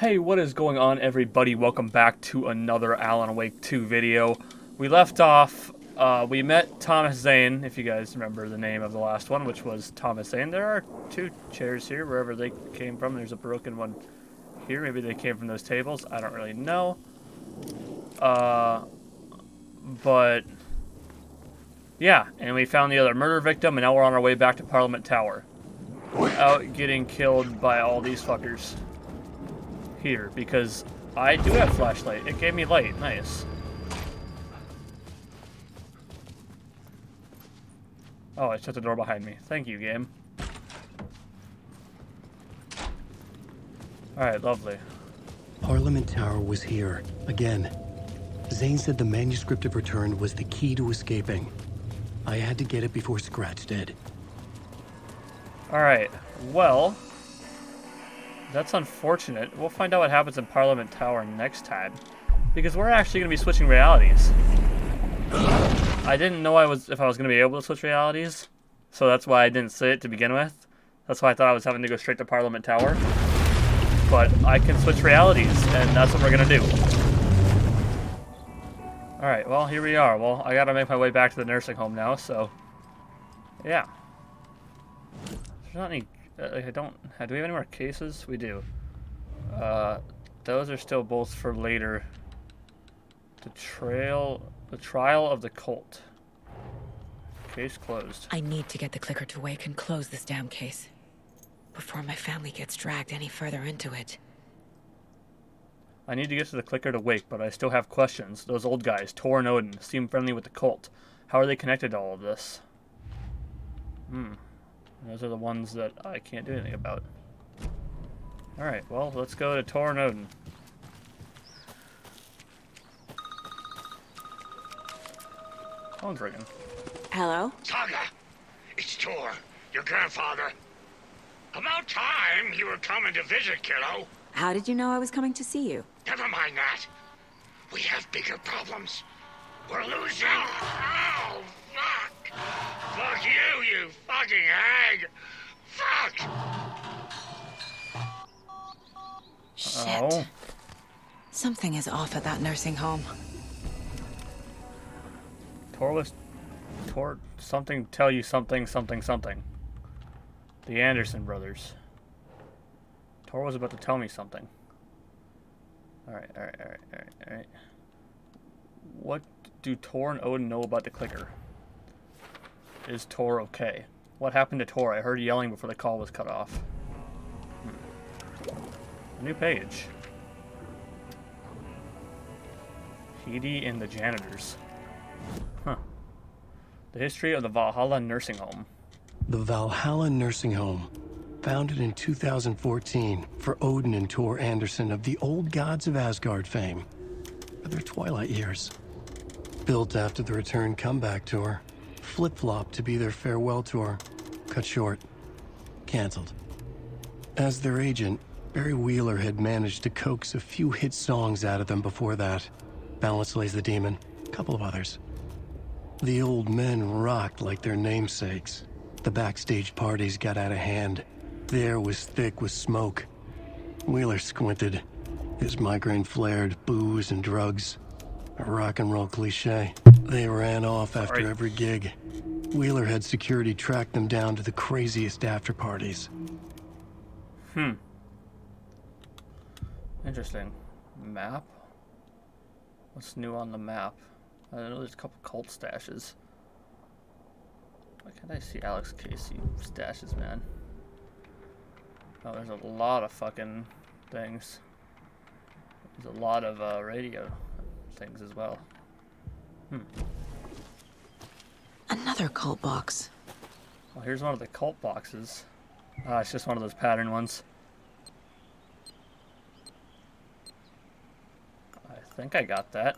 Hey, what is going on, everybody? Welcome back to another Alan Wake 2 video. We left off, we met Thomas Zane, if you guys remember the name of the last one, which was Thomas Zane. There are two chairs here, wherever they came from. There's a broken one here. Maybe they came from those tables. I don't really know. But yeah, and we found the other murder victim, and now we're on our way back to Parliament Tower. Out getting killed by all these fuckers here, because I do have flashlight. It gave me light. Nice. Oh, I shut the door behind me. Thank you, game. Alright, lovely. Parliament Tower was here, again. Zane said the manuscript of return was the key to escaping. I had to get it before Scratch did. Alright, well, that's unfortunate. We'll find out what happens in Parliament Tower next time, because we're actually going to be switching realities. I didn't know if I was going to be able to switch realities, so that's why I didn't say it to begin with. That's why I thought I was having to go straight to Parliament Tower. But I can switch realities, and that's what we're going to do. Alright, well, here we are. Well, I got to make my way back to the nursing home now, so yeah. There's not any... do we have any more cases? We do. Those are still both for later. The trial of the cult. Case closed. I need to get the clicker to wake and close this damn case before my family gets dragged any further into it. I need to get to the clicker to wake, but I still have questions. Those old guys, Tor and Odin, seem friendly with the cult. How are they connected to all of this? Those are the ones that I can't do anything about. Alright, well, let's go to Tor and Odin. Phone's ringing. Hello? Saga, it's Tor, your grandfather. About time you were coming to visit, kiddo. How did you know I was coming to see you? Never mind that. We have bigger problems. We're losing. Oh, fuck. Fuck you, you fucking hag. Fuck. Shit. Oh. Something is off at that nursing home. Something tell you something. The Anderson brothers. Tor was about to tell me something. Alright. What do Tor and Odin know about the clicker? Is Tor okay? What happened to Tor? I heard yelling before the call was cut off. A new page. Heidi and the janitors. Huh. The history of the Valhalla nursing home. The Valhalla Nursing Home, founded in 2014 for Odin and Tor Anderson of the old gods of Asgard fame for their twilight years. Built after the return comeback tour, flip-flopped to be their farewell tour, cut short, canceled. As their agent, Barry Wheeler had managed to coax a few hit songs out of them before that. Balance Lays the Demon, a couple of others. The old men rocked like their namesakes. The backstage parties got out of hand. The air was thick with smoke. Wheeler squinted. His migraine flared, booze and drugs. A rock and roll cliche. They ran off after every gig. Wheeler had security track them down to the craziest after parties. Interesting. Map? What's new on the map? I know there's a couple cult stashes. Why can't I see Alex Casey stashes, man? Oh, there's a lot of fucking things. There's a lot of radio things as well. Another cult box. Well, here's one of the cult boxes. It's just one of those pattern ones. I think I got that.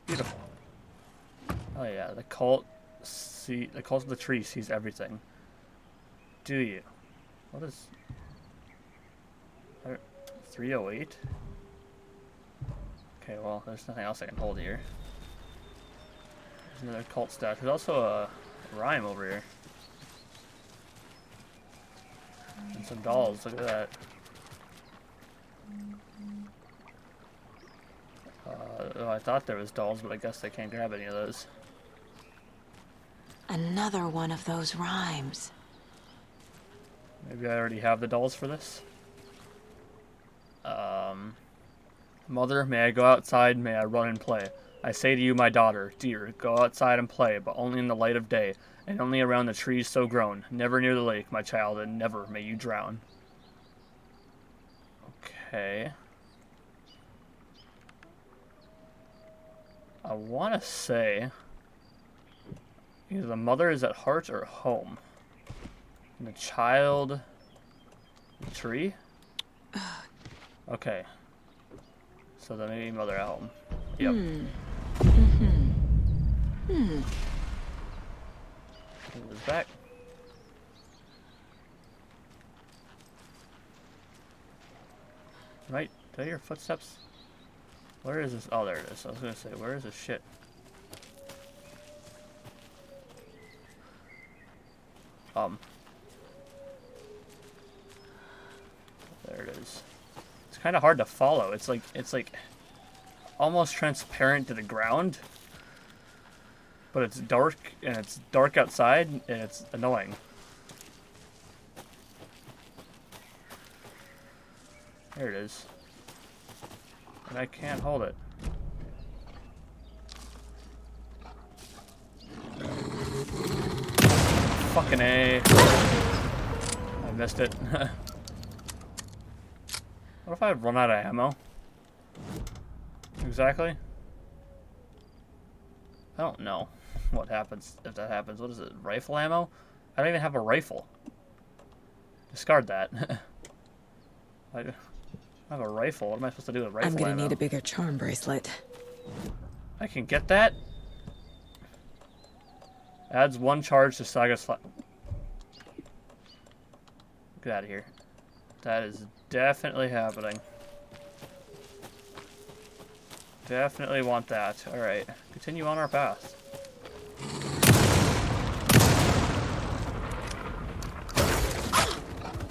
Beautiful. Oh yeah, the cult of the tree sees everything. Do you? What is 308? Okay, well, there's nothing else I can hold here. There's another cult stash. There's also a rhyme over here. Some dolls, look at that. Oh, I thought there was dolls, but I guess I can't grab any of those. Another one of those rhymes. Maybe I already have the dolls for this. Mother, may I go outside? May I run and play? I say to you, my daughter, dear, go outside and play, but only in the light of day, and only around the trees so grown. Never near the lake, my child, and never may you drown. Okay. I want to say either the mother is at heart or home. And the child... the tree? Okay. So then maybe mother at home. Yep. It was back. Right? Did I hear footsteps? Where is this? Oh, there it is. I was gonna say, where is this shit? There it is. It's kind of hard to follow. It's like almost transparent to the ground, but it's dark, and it's dark outside, and it's annoying. There it is. And I can't hold it. Fucking A. I missed it. What if I run out of ammo? Exactly? I don't know what happens if that happens. What is it? Rifle ammo? I don't even have a rifle. Discard that. I have a rifle. What am I supposed to do with rifle ammo? I'm gonna need a bigger charm bracelet. I can get that? Adds 1 charge to Saga's flat. Get out of here. That is definitely happening. Definitely want that. Alright. Continue on our path.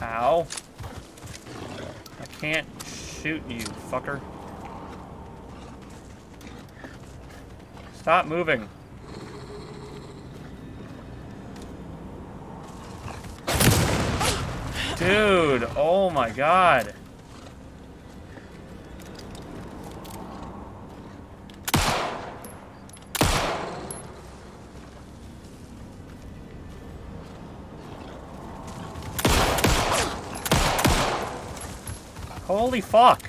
Ow. I can't shoot you, fucker. Stop moving. Dude, oh my god. Holy fuck.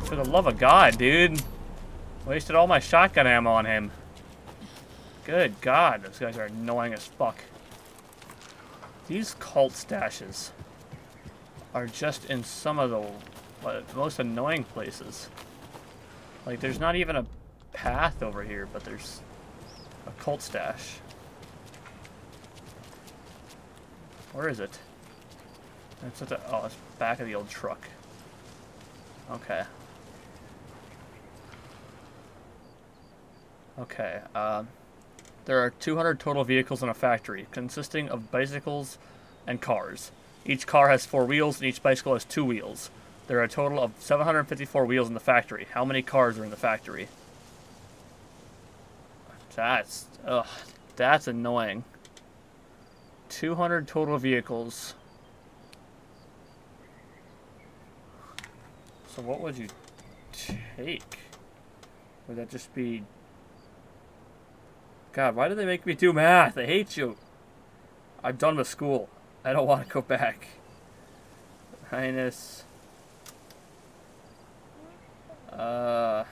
For the love of God, dude. Wasted all my shotgun ammo on him. Good God, those guys are annoying as fuck. These cult stashes are just in some of the most annoying places. Like, there's not even a path over here, but there's a cult stash. Where is it? It's at the, oh, it's back of the old truck. Okay. Okay, there are 200 total vehicles in a factory, consisting of bicycles and cars. Each car has 4 wheels, and each bicycle has 2 wheels. There are a total of 754 wheels in the factory. How many cars are in the factory? That's annoying. 200 total vehicles. So what would you take? Would that just be... God, why do they make me do math? I hate you. I'm done with school. I don't want to go back. Minus... that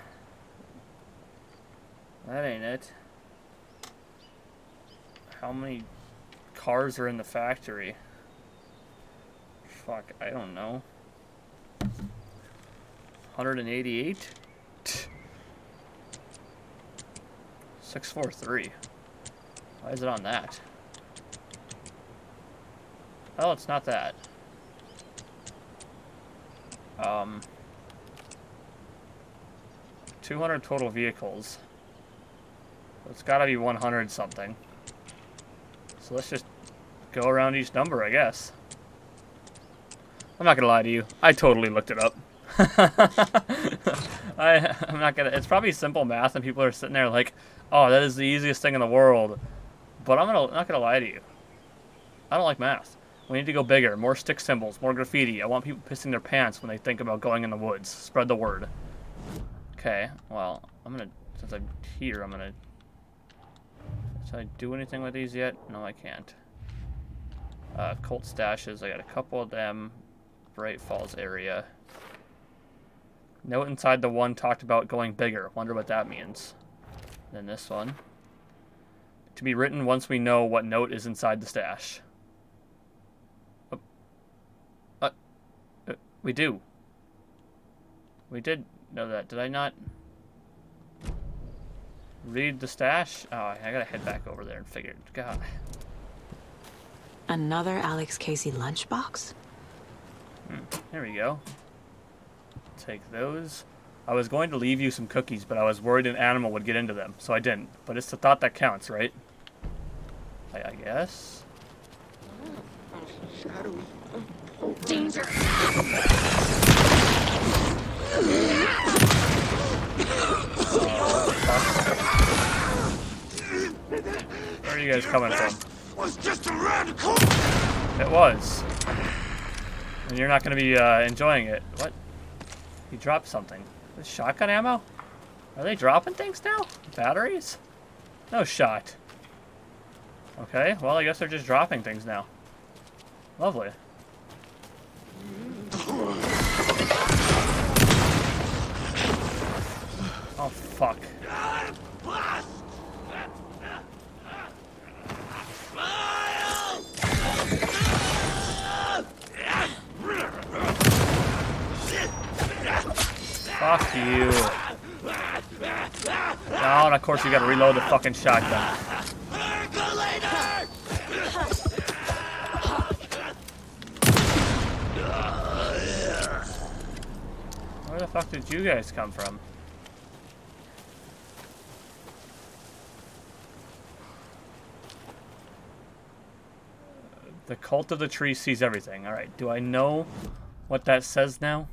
ain't it. How many cars are in the factory? Fuck, I don't know. 188? 643. Why is it on that? Oh, it's not that. 200 total vehicles. So it's gotta be 100 something. So let's just go around each number, I guess. I'm not gonna lie to you. I totally looked it up. I'm not gonna. It's probably simple math, and people are sitting there like, "Oh, that is the easiest thing in the world." But I'm not gonna lie to you. I don't like math. We need to go bigger. More stick symbols. More graffiti. I want people pissing their pants when they think about going in the woods. Spread the word. Okay. Well, since I'm here, Should I do anything with these yet? No, I can't. Cult stashes. I got a couple of them. Bright Falls area. Note inside the one talked about going bigger. Wonder what that means. Then this one. To be written once we know what note is inside the stash. We do. We did know that. Did I not read the stash? Oh, I gotta head back over there and figure it. God. Another Alex Casey lunchbox? There we go. Take those. I was going to leave you some cookies, but I was worried an animal would get into them, so I didn't. But it's the thought that counts, right? I guess. Shadowy. Danger. Where are you guys coming from? Was just around the corner. It was. And you're not going to be enjoying it. What? He dropped something. This shotgun ammo? Are they dropping things now? Batteries? No shot. Okay, well, I guess they're just dropping things now. Lovely. Oh, fuck. Fuck you. Oh, and of course you gotta reload the fucking shotgun. Where the fuck did you guys come from? The cult of the tree sees everything. Alright, do I know what that says now?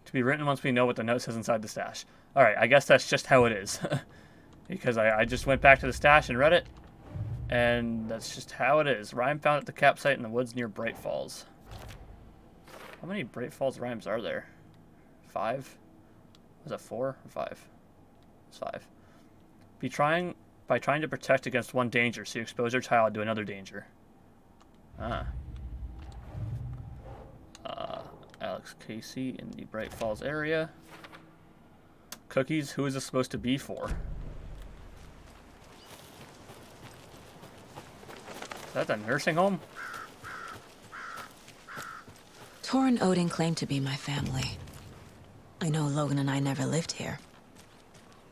To be written once we know what the note says inside the stash. Alright, I guess that's just how it is. Because I just went back to the stash and read it. And that's just how it is. Rhyme found at the campsite in the woods near Bright Falls. How many Bright Falls rhymes are there? 5? Was it 4 or 5? It's 5. By trying to protect against one danger, so you expose your child to another danger. Alex Casey in the Bright Falls area. Cookies, who is this supposed to be for? Is that the nursing home? Tor and Odin claim to be my family. I know Logan and I never lived here.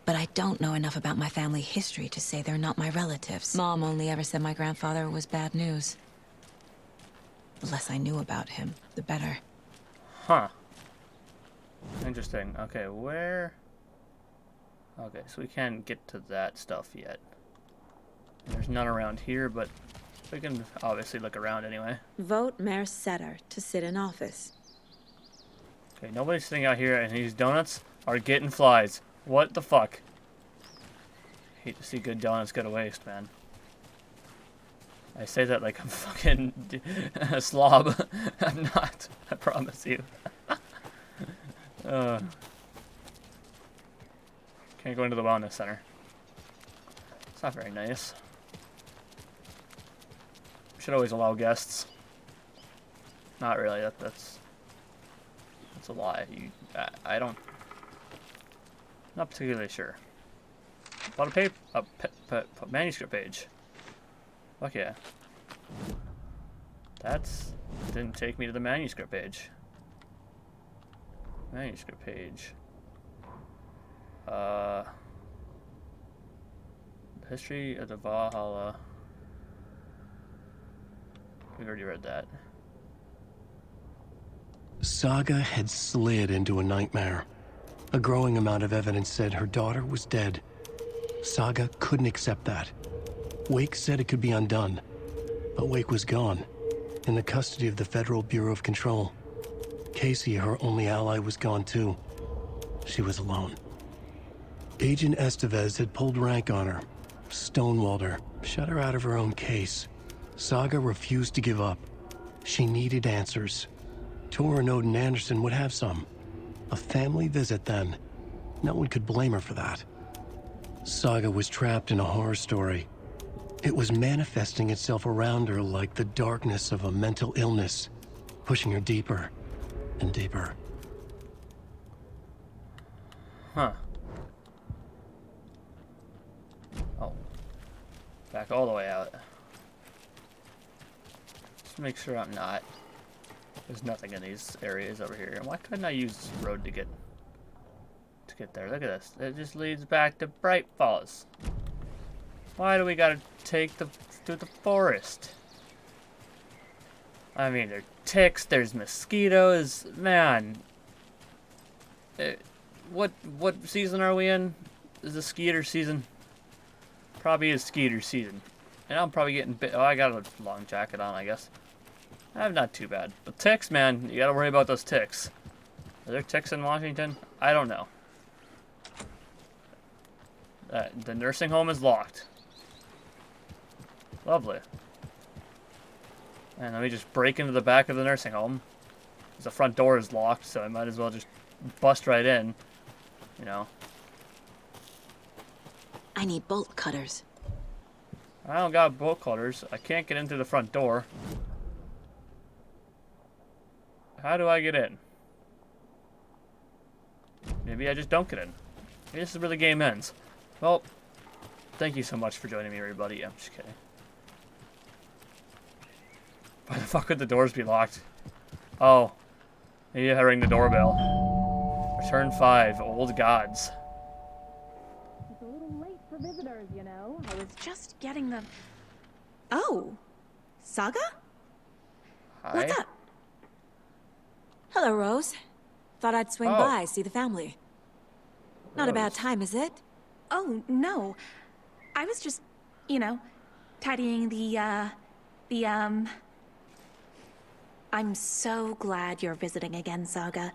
But I don't know enough about my family history to say they're not my relatives. Mom only ever said my grandfather was bad news. The less I knew about him, the better. Huh. Interesting. Okay, where... Okay, so we can't get to that stuff yet. There's none around here, but we can obviously look around anyway. Vote Mayor Setter to sit in office. Okay, nobody's sitting out here, and these donuts are getting flies. What the fuck? Hate to see good donuts go to waste, man. I say that like I'm fucking a slob. I'm not. I promise you. Can't go into the wellness center. It's not very nice. Should always allow guests. Not really. That's a lie. I don't. Not particularly sure. About a manuscript page. Fuck yeah. That's didn't take me to the manuscript page. Manuscript page. History of the Valhalla. We've already read that. Saga had slid into a nightmare. A growing amount of evidence said her daughter was dead. Saga couldn't accept that. Wake said it could be undone, but Wake was gone, in the custody of the Federal Bureau of Control. Casey, her only ally, was gone too. She was alone. Agent Estevez had pulled rank on her, stonewalled her, shut her out of her own case. Saga refused to give up. She needed answers. Tor and Odin Anderson would have some. A family visit then. No one could blame her for that. Saga was trapped in a horror story. It was manifesting itself around her like the darkness of a mental illness, pushing her deeper and deeper. Huh. Oh. Back all the way out. Just make sure I'm not. There's nothing in these areas over here. And why couldn't I use this road to get there? Look at this. It just leads back to Bright Falls. Why do we gotta take through the forest? I mean, there are ticks, there's mosquitoes. Man. What season are we in? Is the skeeter season? Probably is skeeter season. And I'm probably getting bit. Oh, I got a long jacket on, I guess. I'm not too bad. But ticks, man, you gotta worry about those ticks. Are there ticks in Washington? I don't know. The nursing home is locked. Lovely. And let me just break into the back of the nursing home. The front door is locked, so I might as well just bust right in. You know. I need bolt cutters. I don't got bolt cutters. I can't get into the front door. How do I get in? Maybe I just don't get in. Maybe this is where the game ends. Well, thank you so much for joining me, everybody. I'm just kidding. Why the fuck would the doors be locked? Oh. Maybe I ring the doorbell. Return 5, Old Gods. It's a little late for visitors, you know. I was just getting the... Oh. Saga? Hi. What's up? Hello, Rose. Thought I'd swing Oh. by, see the family. Not a bad Rose. time, is it? Oh, no. I was just, you know, tidying I'm so glad you're visiting again, Saga.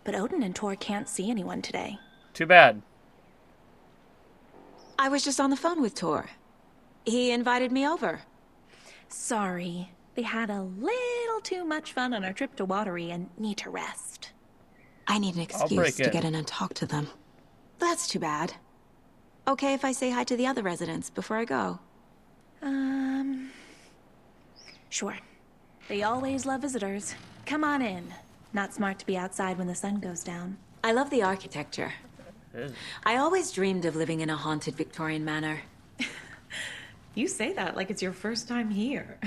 But Odin and Tor can't see anyone today. Too bad. I was just on the phone with Tor. He invited me over. Sorry. They had a little too much fun on our trip to Watery and need to rest. I need an I'll break excuse to in. get in and talk to them. That's too bad. Okay if I say hi to the other residents before I go? Sure. They always love visitors. Come on in. Not smart to be outside when the sun goes down. I love the architecture. It is. I always dreamed of living in a haunted Victorian manor. You say that like it's your first time here.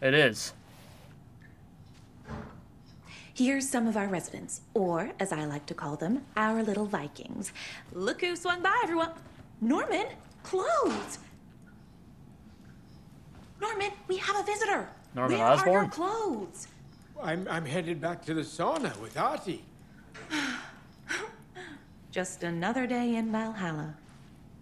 It is. Here's some of our residents, or as I like to call them, our little Vikings. Look who swung by, everyone. Norman, clothes. Norman, we have a visitor. Norman Where are Osborn? your clothes? I'm headed back to the sauna with Artie. Just another day in Valhalla.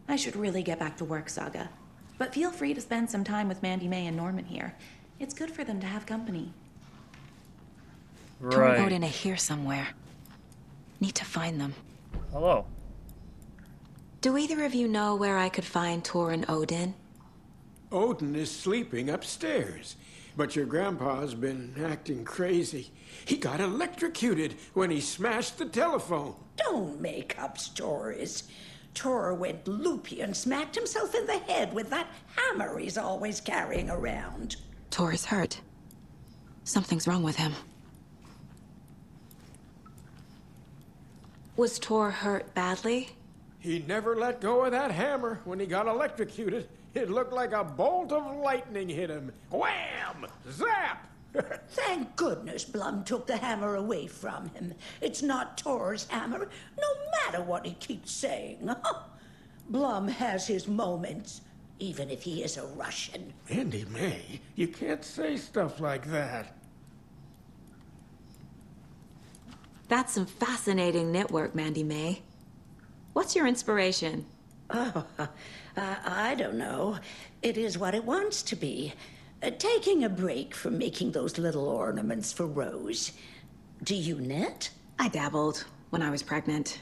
I should really get back to work, Saga. But feel free to spend some time with Mandy May and Norman here. It's good for them to have company. Tor and Right. Odin are here somewhere. Need to find them. Hello. Do either of you know where I could find Tor and Odin? Odin is sleeping upstairs, but your grandpa's been acting crazy. He got electrocuted when he smashed the telephone. Don't make up stories. Tor went loopy and smacked himself in the head with that hammer he's always carrying around. Tor is hurt. Something's wrong with him. Was Tor hurt badly? He never let go of that hammer when he got electrocuted. It looked like a bolt of lightning hit him. Wham! Zap! Thank goodness Blum took the hammer away from him. It's not Tor's hammer, no matter what he keeps saying. Blum has his moments, even if he is a Russian. Mandy May, you can't say stuff like that. That's some fascinating knitwork, Mandy May. What's your inspiration? Oh, I don't know. It is what it wants to be. Taking a break from making those little ornaments for Rose. Do you knit? I dabbled when I was pregnant.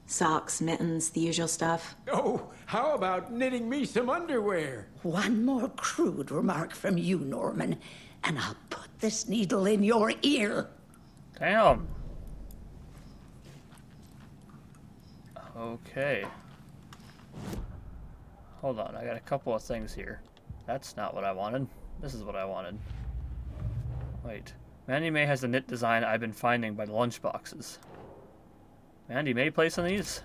Socks, mittens, the usual stuff. Oh, how about knitting me some underwear? One more crude remark from you, Norman, and I'll put this needle in your ear. Damn. Okay. Hold on, I got a couple of things here. That's not what I wanted. This is what I wanted. Wait. Mandy May has the knit design I've been finding by the lunchboxes. Mandy May play some of these?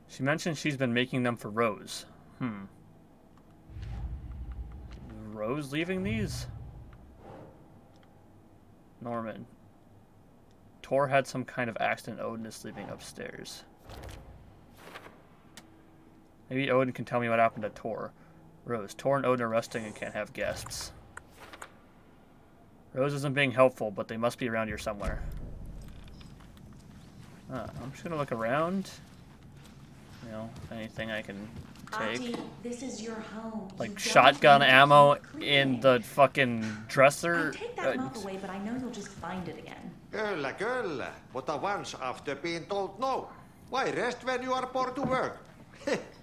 She mentioned she's been making them for Rose. Rose leaving these? Norman. Tor had some kind of accident. Odin is sleeping upstairs. Maybe Odin can tell me what happened to Tor. Rose. Tor and Odin are resting and can't have guests. Rose isn't being helpful, but they must be around here somewhere. I'm just gonna look around. You know, anything I can take. Auntie, this is your home. Like You shotgun don't need ammo to be in creepy. the fucking dresser. I'll take that mop away, but I know you'll just find it again. Kyllä, kyllä. Mutta once after being told no. Why rest when you are poor to work?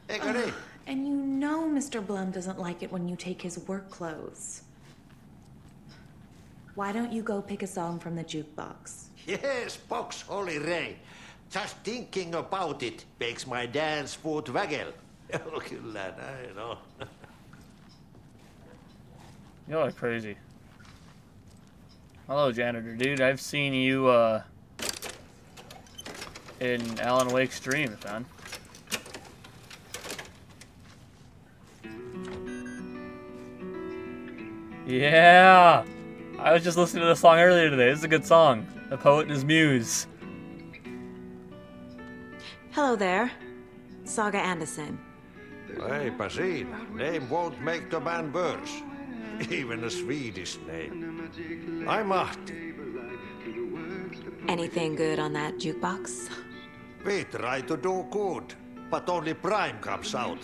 Eikö niin? And you know Mr. Blum doesn't like it when you take his work clothes. Why don't you go pick a song from the jukebox? Yes, box Olli Ray. Just thinking about it makes my dance foot waggle. Kyllä näin on. You look crazy. Hello, janitor dude. I've seen you in Alan Wake's streams, man. Yeah! I was just listening to this song earlier today. This is a good song. The Poet and His Muse. Hello there. Saga Anderson. Eipä siinä. Name won't make the man worse. Even a Swedish name. I'm Ahti. Anything good on that jukebox? We try to do good, but only Prime comes out.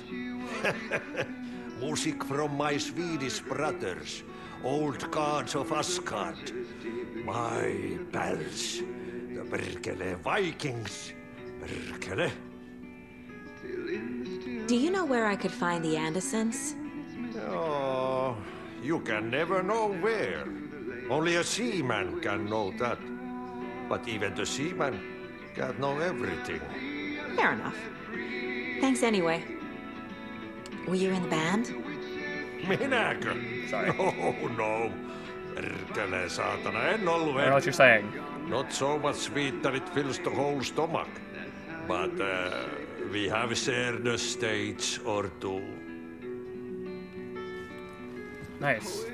Music from my Swedish brothers, old gods of Asgard. My pals, the Perkele Vikings. Perkele. Do you know where I could find the Andersons? Oh, you can never know where. Only a seaman can know that. But even the seaman can't know everything. Fair enough. Thanks anyway. Were you in the band? Minäkö? Sorry. No. Perkele saatana, en ollut. I know what you're saying. Not so much sweet that it fills the whole stomach. But we have shared a stage or two. Nice.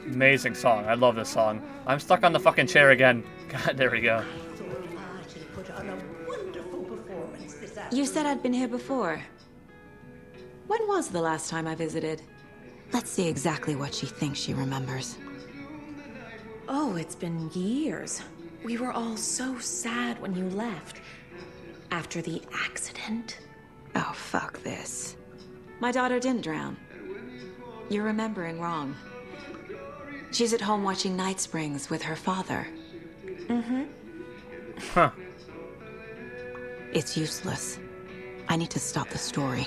Amazing song. I love this song. I'm stuck on the fucking chair again. God, there we go. Artie put on a wonderful performance this afternoon. You said I'd been here before. When was the last time I visited? Let's see exactly what she thinks she remembers. Oh, it's been years. We were all so sad when you left. After the accident. Oh, fuck this. My daughter didn't drown. You're remembering wrong. She's at home watching Night Springs with her father. Huh. It's useless. I need to stop the story.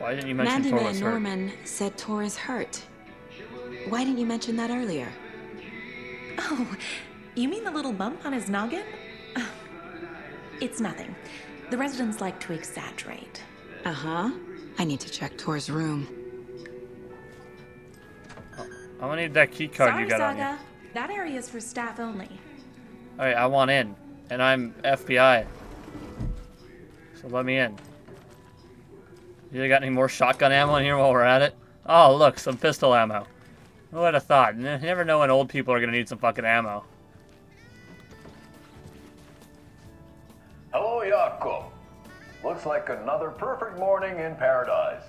Why didn't you mention Mandy Tor May was and hurt? Norman said Tor is hurt. Why didn't you mention that earlier? Oh, you mean the little bump on his noggin? It's nothing. The residents like to exaggerate. Uh-huh. I need to check Tor's room. I'm gonna need that key card Sorry, you got on you. Saga. That area is for staff only. Alright, I want in. And I'm FBI. So let me in. You got any more shotgun ammo in here while we're at it? Oh, look, some pistol ammo. Who would have thought? You never know when old people are gonna need some fucking ammo. Hello, Jakob. Looks like another perfect morning in paradise.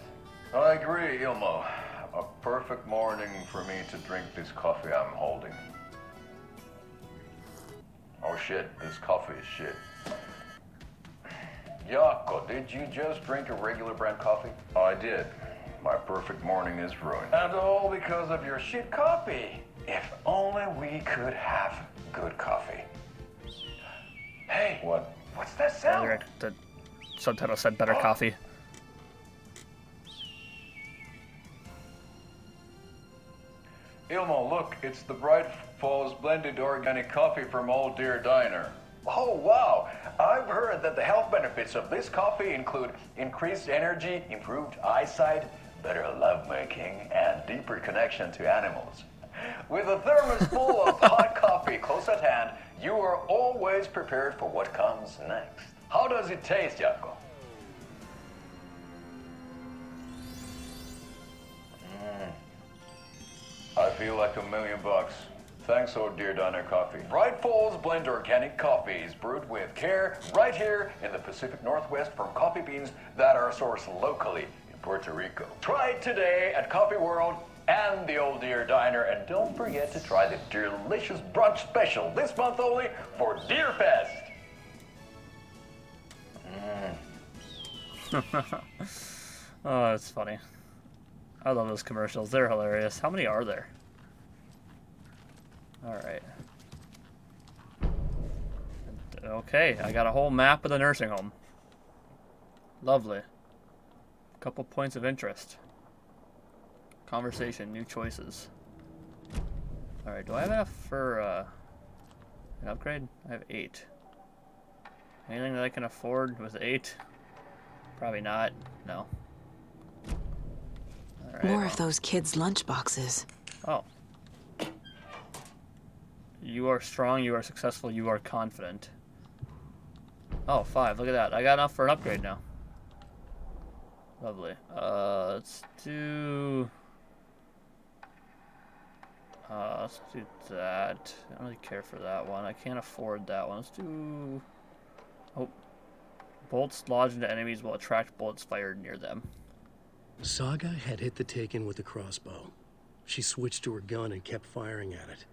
I agree, Ilmo. A perfect morning for me to drink this coffee I'm holding. Oh shit, this coffee is shit. Yako, did you just drink a regular brand coffee? I did. My perfect morning is ruined. And all because of your shit coffee. If only we could have good coffee. Hey, what's that sound? The subtitle said better coffee. Ilmo, look, it's the Bright Falls blended organic coffee from Old Deer Diner. Oh, wow. I've heard that the health benefits of this coffee include increased energy, improved eyesight, better lovemaking, and deeper connection to animals. With a thermos full of hot coffee close at hand, you are always prepared for what comes next. How does it taste, Yako? I feel like $1 million. Thanks, Old Deer Diner Coffee. Bright Falls Blend Organic Coffee is brewed with care right here in the Pacific Northwest from coffee beans that are sourced locally in Puerto Rico. Try it today at Coffee World and the Old Deer Diner, and don't forget to try the delicious brunch special this month only for Deer Fest. Oh, that's funny. I love those commercials. They're hilarious. How many are there? Alright. Okay, I got a whole map of the nursing home. Lovely. Couple points of interest. Conversation, new choices. Alright, do I have enough for an upgrade? I have 8. Anything that I can afford with 8? Probably not. No. All right. More of those kids' lunchboxes. Oh. You are strong, you are successful, you are confident. Oh, 5. Look at that. I got enough for an upgrade now. Lovely. Let's do that. I don't really care for that one. I can't afford that one. Let's do... Oh. Bolts lodged into enemies will attract bullets fired near them. Saga had hit the Taken with a crossbow. She switched to her gun and kept firing at it.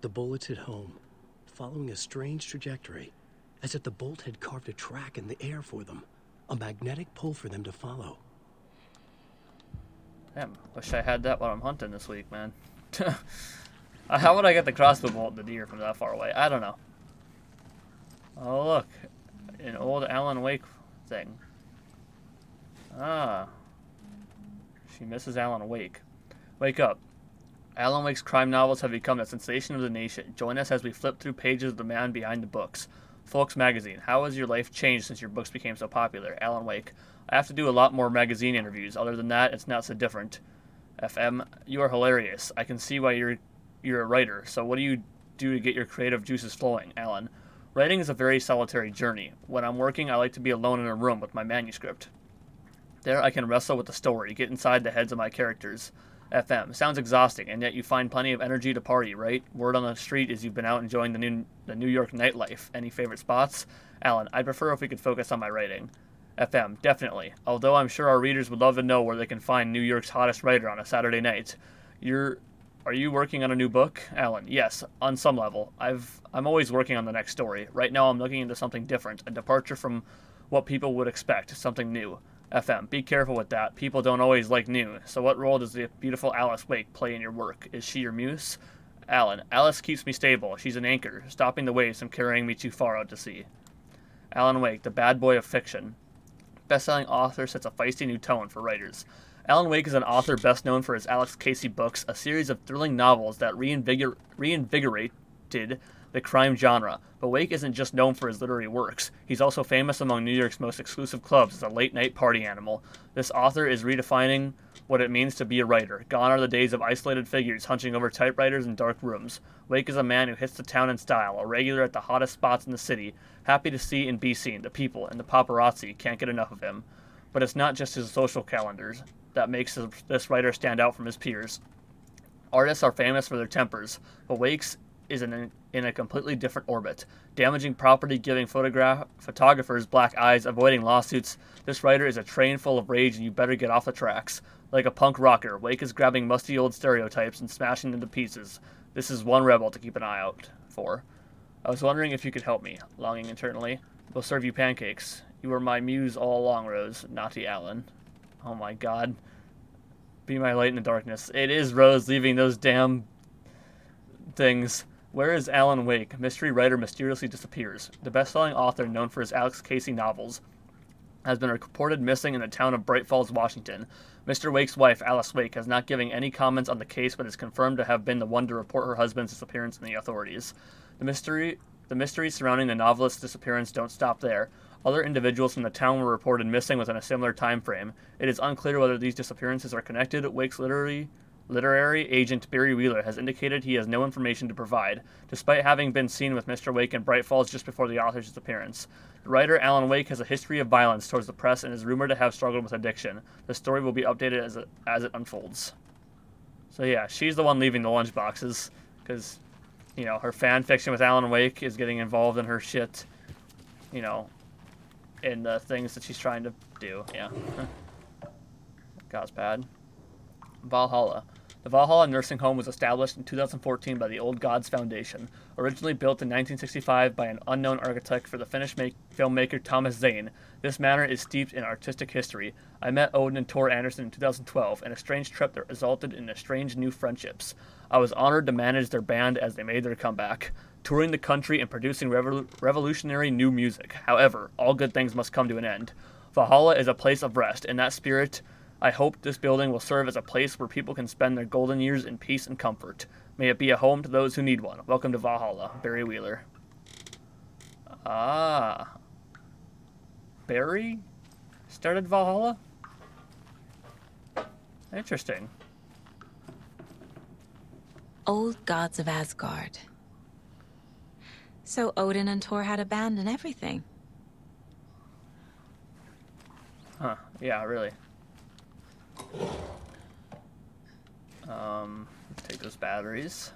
The bullets hit home, following a strange trajectory, as if the bolt had carved a track in the air for them, a magnetic pull for them to follow. Damn, wish I had that while I'm hunting this week, man. How would I get the crossbow bolt in the deer from that far away? I don't know. Oh, look. An old Alan Wake thing. Ah. She misses Alan Wake. Wake up. Alan Wake's crime novels have become the sensation of the nation. Join us as we flip through pages of the man behind the books. Folks Magazine. How has your life changed since your books became so popular? Alan Wake. I have to do a lot more magazine interviews. Other than that, it's not so different. FM. You are hilarious. I can see why you're a writer. So what do you do to get your creative juices flowing? Alan. Writing is a very solitary journey. When I'm working, I like to be alone in a room with my manuscript. There I can wrestle with the story, get inside the heads of my characters. FM. Sounds exhausting, and yet you find plenty of energy to party, right? Word on the street is you've been out enjoying the New York nightlife. Any favorite spots? Alan. I'd prefer if we could focus on my writing. FM. Definitely. Although I'm sure our readers would love to know where they can find New York's hottest writer on a Saturday night. Are you working on a new book? Alan. Yes, on some level. I'm always working on the next story. Right now I'm looking into something different, a departure from what people would expect, something new. FM. Be careful with that. People don't always like new. So what role does the beautiful Alice Wake play in your work? Is she your muse? Alan. Alice keeps me stable. She's an anchor, stopping the waves from carrying me too far out to sea. Alan Wake, the bad boy of fiction. Best-selling author sets a feisty new tone for writers. Alan Wake is an author best known for his Alex Casey books, a series of thrilling novels that reinvigorated the crime genre. But Wake isn't just known for his literary works. He's also famous among New York's most exclusive clubs as a late-night party animal. This author is redefining what it means to be a writer. Gone are the days of isolated figures hunching over typewriters in dark rooms. Wake is a man who hits the town in style, a regular at the hottest spots in the city, happy to see and be seen. The people and the paparazzi can't get enough of him. But it's not just his social calendars that makes this writer stand out from his peers. Artists are famous for their tempers, but Wake's is in a completely different orbit. Damaging property, giving photographers black eyes, avoiding lawsuits. This writer is a train full of rage and you better get off the tracks. Like a punk rocker, Wake is grabbing musty old stereotypes and smashing them to pieces. This is one rebel to keep an eye out for. I was wondering if you could help me. Longing internally. We'll serve you pancakes. You were my muse all along, Rose. Naughty Alan. Oh my god. Be my light in the darkness. It is Rose leaving those damn things. Where is Alan Wake? Mystery writer mysteriously disappears. The best-selling author known for his Alex Casey novels has been reported missing in the town of Bright Falls, Washington. Mr. Wake's wife, Alice Wake, has not given any comments on the case, but is confirmed to have been the one to report her husband's disappearance in the authorities. The mysteries surrounding the novelist's disappearance don't stop there. Other individuals from the town were reported missing within a similar time frame. It is unclear whether these disappearances are connected. Wake's literary agent Barry Wheeler has indicated he has no information to provide, despite having been seen with Mr. Wake in Bright Falls just before the author's disappearance. The writer Alan Wake has a history of violence towards the press and is rumored to have struggled with addiction. The story will be updated as it unfolds. So yeah, she's the one leaving the lunchboxes, because, you know, her fan fiction with Alan Wake is getting involved in her shit, you know, in the things that she's trying to do. Yeah. God's bad. Valhalla. The Valhalla nursing home was established in 2014 by the Old Gods Foundation. Originally built in 1965 by an unknown architect for the Finnish filmmaker Thomas Zane, this manor is steeped in artistic history. I met Odin and Tor Anderson in 2012, in a strange trip that resulted in strange new friendships. I was honored to manage their band as they made their comeback, touring the country and producing revolutionary new music. However, all good things must come to an end. Valhalla is a place of rest. In that spirit, I hope this building will serve as a place where people can spend their golden years in peace and comfort. May it be a home to those who need one. Welcome to Valhalla. Barry Wheeler. Ah. Barry started Valhalla? Interesting. Old Gods of Asgard. So Odin and Thor had a band and everything. Huh. Yeah, really. Let's take those batteries.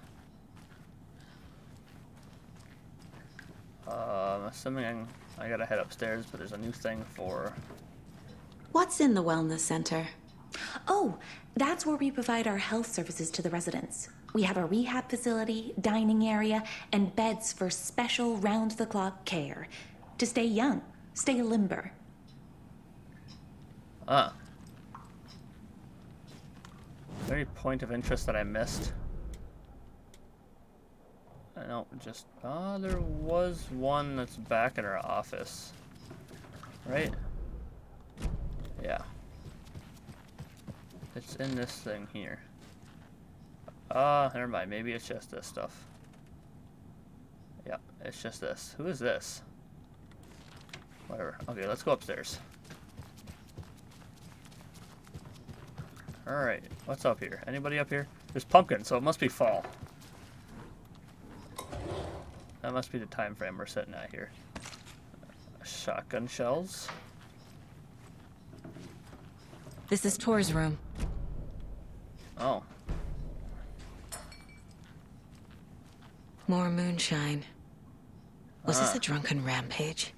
Assuming I gotta head upstairs, but there's a new thing for... What's in the wellness center? Oh, that's where we provide our health services to the residents. We have a rehab facility, dining area, and beds for special round-the-clock care. To stay young, stay limber. Ah. Is there any point of interest that I missed? I don't just... Oh, there was one that's back in our office. Right? Yeah. It's in this thing here. Never mind. Maybe it's just this stuff. Yeah, it's just this. Who is this? Whatever. Okay, let's go upstairs. Alright, what's up here? Anybody up here? There's pumpkin, so it must be fall. That must be the time frame we're sitting at here. Shotgun shells. This is Tor's room. Oh. More moonshine. Was this a drunken rampage?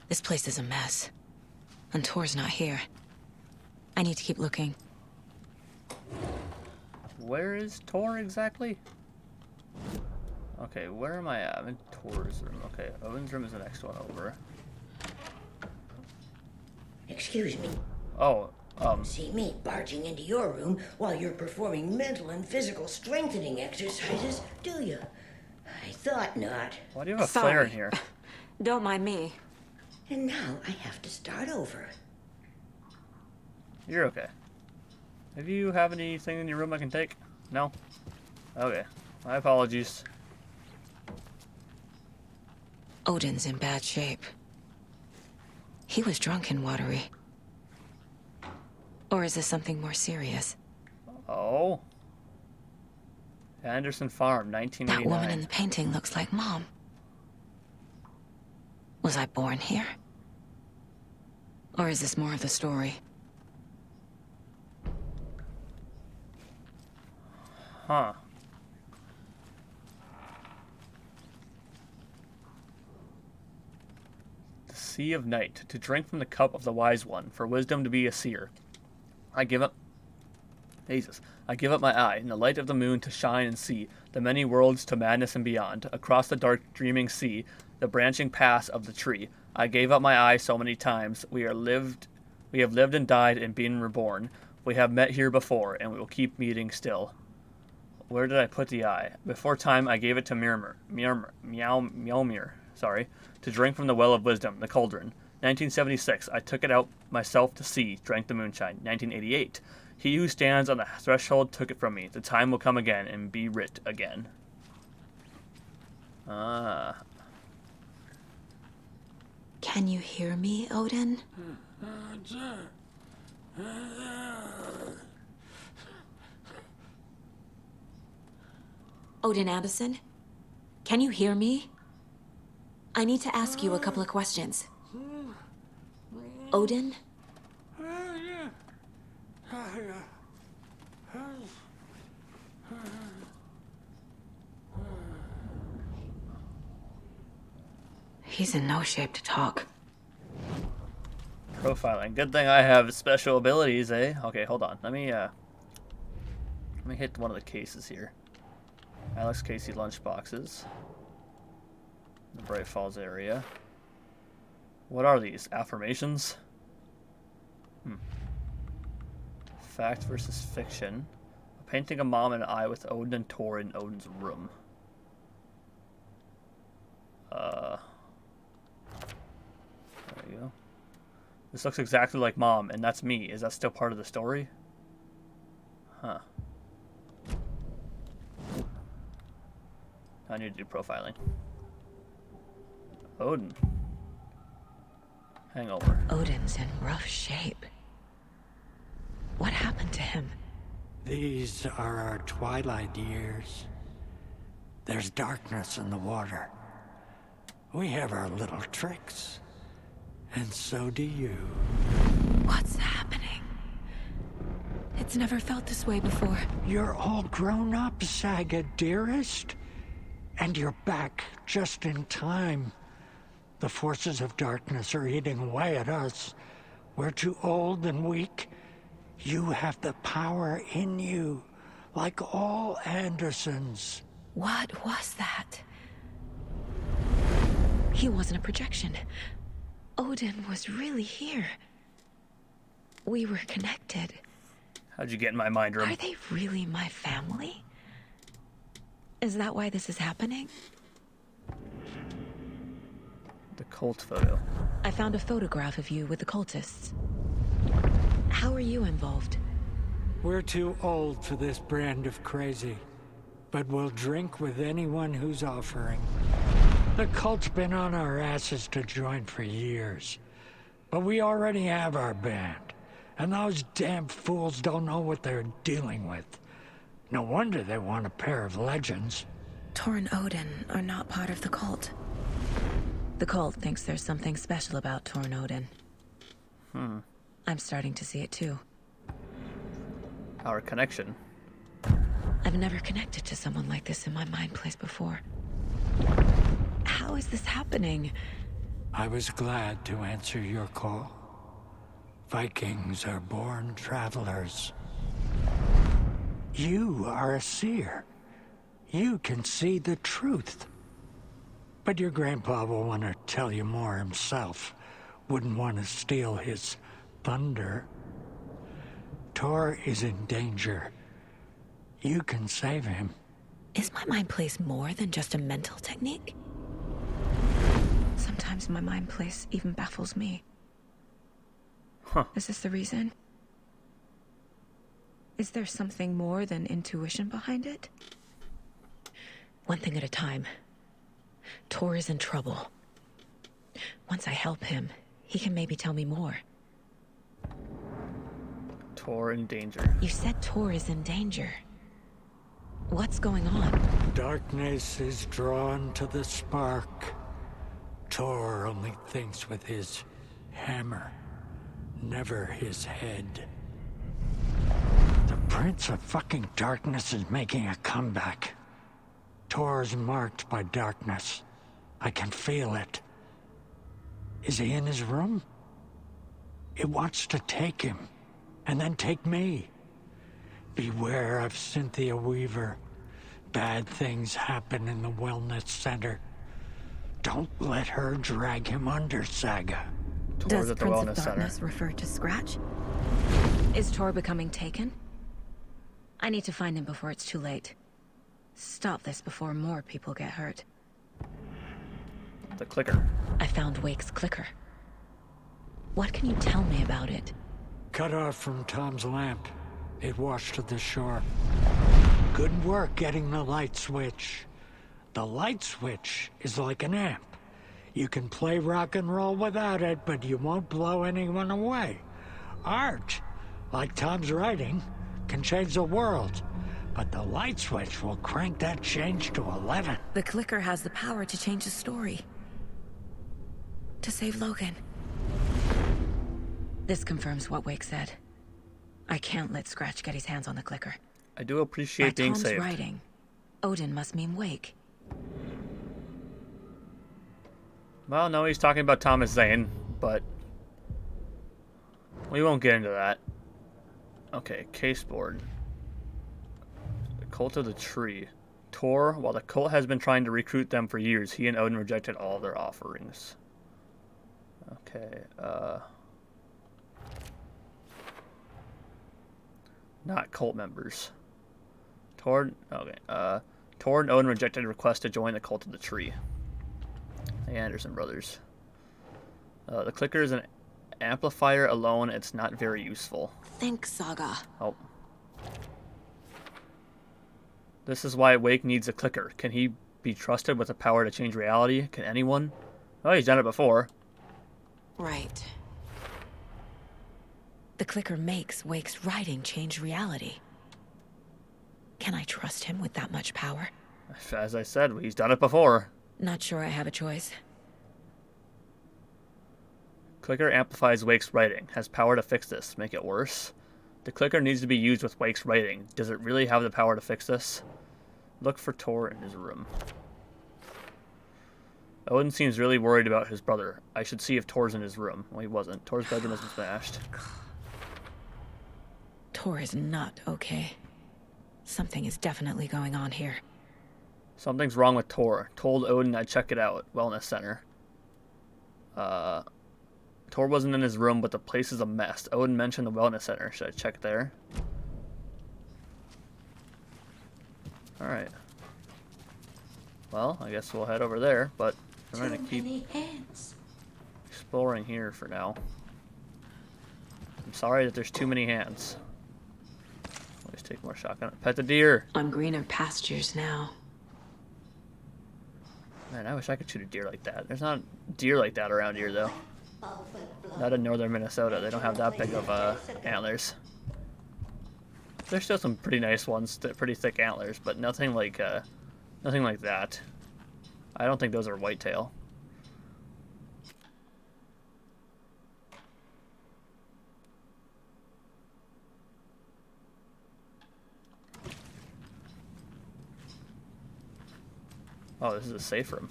This place is a mess. And Tor's not here. I need to keep looking. Where is Tor exactly? Okay, where am I at? I'm in Tor's room. Okay, Owen's room is the next one over. Excuse me. Oh, See me barging into your room while you're performing mental and physical strengthening exercises, do you? I thought not. why do you have a flare in Sorry. here? Don't mind me. And now I have to start over. You're okay. If you have anything in your room I can take? No? Okay. My apologies. Odin's in bad shape. He was drunk and watery. Or is this something more serious? Oh. Anderson Farm, That 1989. woman in the painting looks like Mom. Was I born here? Or is this more of the story? Huh. The Sea of Night, to drink from the cup of the wise one, for wisdom to be a seer. I give up my eye, in the light of the moon to shine and see the many worlds to madness and beyond, across the dark dreaming sea, the branching paths of the tree. I gave up my eye so many times. We have lived and died and been reborn. We have met here before, and we will keep meeting still. Where did I put the eye? Before time, I gave it to Mjolnir, to drink from the well of wisdom, the cauldron. 1976, I took it out myself to see, drank the moonshine. 1988, he who stands on the threshold took it from me. The time will come again and be writ again. Ah. Can you hear me, Odin? Odin Anderson? Can you hear me? I need to ask you a couple of questions. Odin? He's in no shape to talk. Profiling. Good thing I have special abilities, eh? Okay, hold on. Let me hit one of the cases here. Alex Casey lunchboxes. The Bright Falls area. What are these? Affirmations? Fact versus fiction. A painting of Mom and I with Odin and Thor in Odin's room. There you go. This looks exactly like Mom, and that's me. Is that still part of the story? Huh. I need to do profiling. Odin. Hangover. Odin's in rough shape. What happened to him? These are our twilight years. There's darkness in the water. We have our little tricks. And so do you. What's happening? It's never felt this way before. You're all grown up, Saga, dearest. And you're back just in time. The forces of darkness are eating away at us. We're too old and weak. You have the power in you, like all Andersons. What was that? He wasn't a projection. Odin was really here. We were connected. How'd you get in my mind room? Are they really my family? Is that why this is happening? The cult photo. I found a photograph of you with the cultists. How are you involved? We're too old for this brand of crazy, but we'll drink with anyone who's offering. The cult's been on our asses to join for years, but we already have our band, and those damn fools don't know what they're dealing with. No wonder they want a pair of legends. Thor and Odin are not part of the cult. The cult thinks there's something special about Thor and Odin. I'm starting to see it too. Our connection. I've never connected to someone like this in my mind place before. How is this happening? I was glad to answer your call. Vikings are born travelers. You are a seer. You can see the truth. But your grandpa will want to tell you more himself. Wouldn't want to steal his thunder. Thor is in danger. You can save him. Is my mind place more than just a mental technique? Sometimes my mind place even baffles me. Is this the reason? Is there something more than intuition behind it? One thing at a time. Thor is in trouble. Once I help him, he can maybe tell me more. Thor in danger. You said Thor is in danger. What's going on? Darkness is drawn to the spark. Thor only thinks with his hammer, never his head. The Prince of fucking Darkness is making a comeback. Thor's marked by darkness. I can feel it. Is he in his room? It wants to take him, and then take me. Beware of Cynthia Weaver. Bad things happen in the wellness center. Don't let her drag him under, Saga. Tor's Does at the Prince of wellness center. Darkness refer to Scratch? Is Tor becoming taken? I need to find him before it's too late. Stop this before more people get hurt. The clicker. I found Wake's clicker. What can you tell me about it? Cut off from Tom's lamp. It washed to the shore. Good work getting the light switch. The light switch is like an amp. You can play rock and roll without it, but you won't blow anyone away. Art, like Tom's writing, can change the world, but the light switch will crank that change to 11. The clicker has the power to change the story. To save Logan. This confirms what Wake said. I can't let Scratch get his hands on the clicker. I do appreciate being Tom's saved. writing, Odin must mean Wake. Well, no, he's talking about Thomas Zane, but we won't get into that. Okay, case board. The Cult of the Tree. Tor, while the cult has been trying to recruit them for years, he and Odin rejected all their offerings. Okay, not cult members. Tor and Odin rejected a request to join the Cult of the Tree. The Anderson brothers. The clicker is an amplifier alone. It's not very useful. Think, Saga. Oh. This is why Wake needs a clicker. Can he be trusted with the power to change reality? Can anyone? Oh, he's done it before. Right. The clicker makes Wake's writing change reality. Can I trust him with that much power? As I said, he's done it before. Not sure I have a choice. Clicker amplifies Wake's writing. Has power to fix this. Make it worse. The clicker needs to be used with Wake's writing. Does it really have the power to fix this? Look for Tor in his room. Odin seems really worried about his brother. I should see if Tor's in his room. Well, he wasn't. Tor's bedroom has been smashed. Tor is not okay. Something is definitely going on here. Something's wrong with Tor. Told Odin I'd check it out. Wellness center. Tor wasn't in his room, but the place is a mess. Odin mentioned the wellness center. Should I check there? Alright. Well, I guess we'll head over there, but I'm going to keep exploring here for now. I'm sorry that there's too many hands. Let's take more shotgun. Pet the deer! On greener pastures now. Man, I wish I could shoot a deer like that. There's not deer like that around here, though. Not in northern Minnesota. They don't have that big of antlers. There's still some pretty nice ones, pretty thick antlers, but nothing like that. I don't think those are whitetail. Oh, this is a safe room.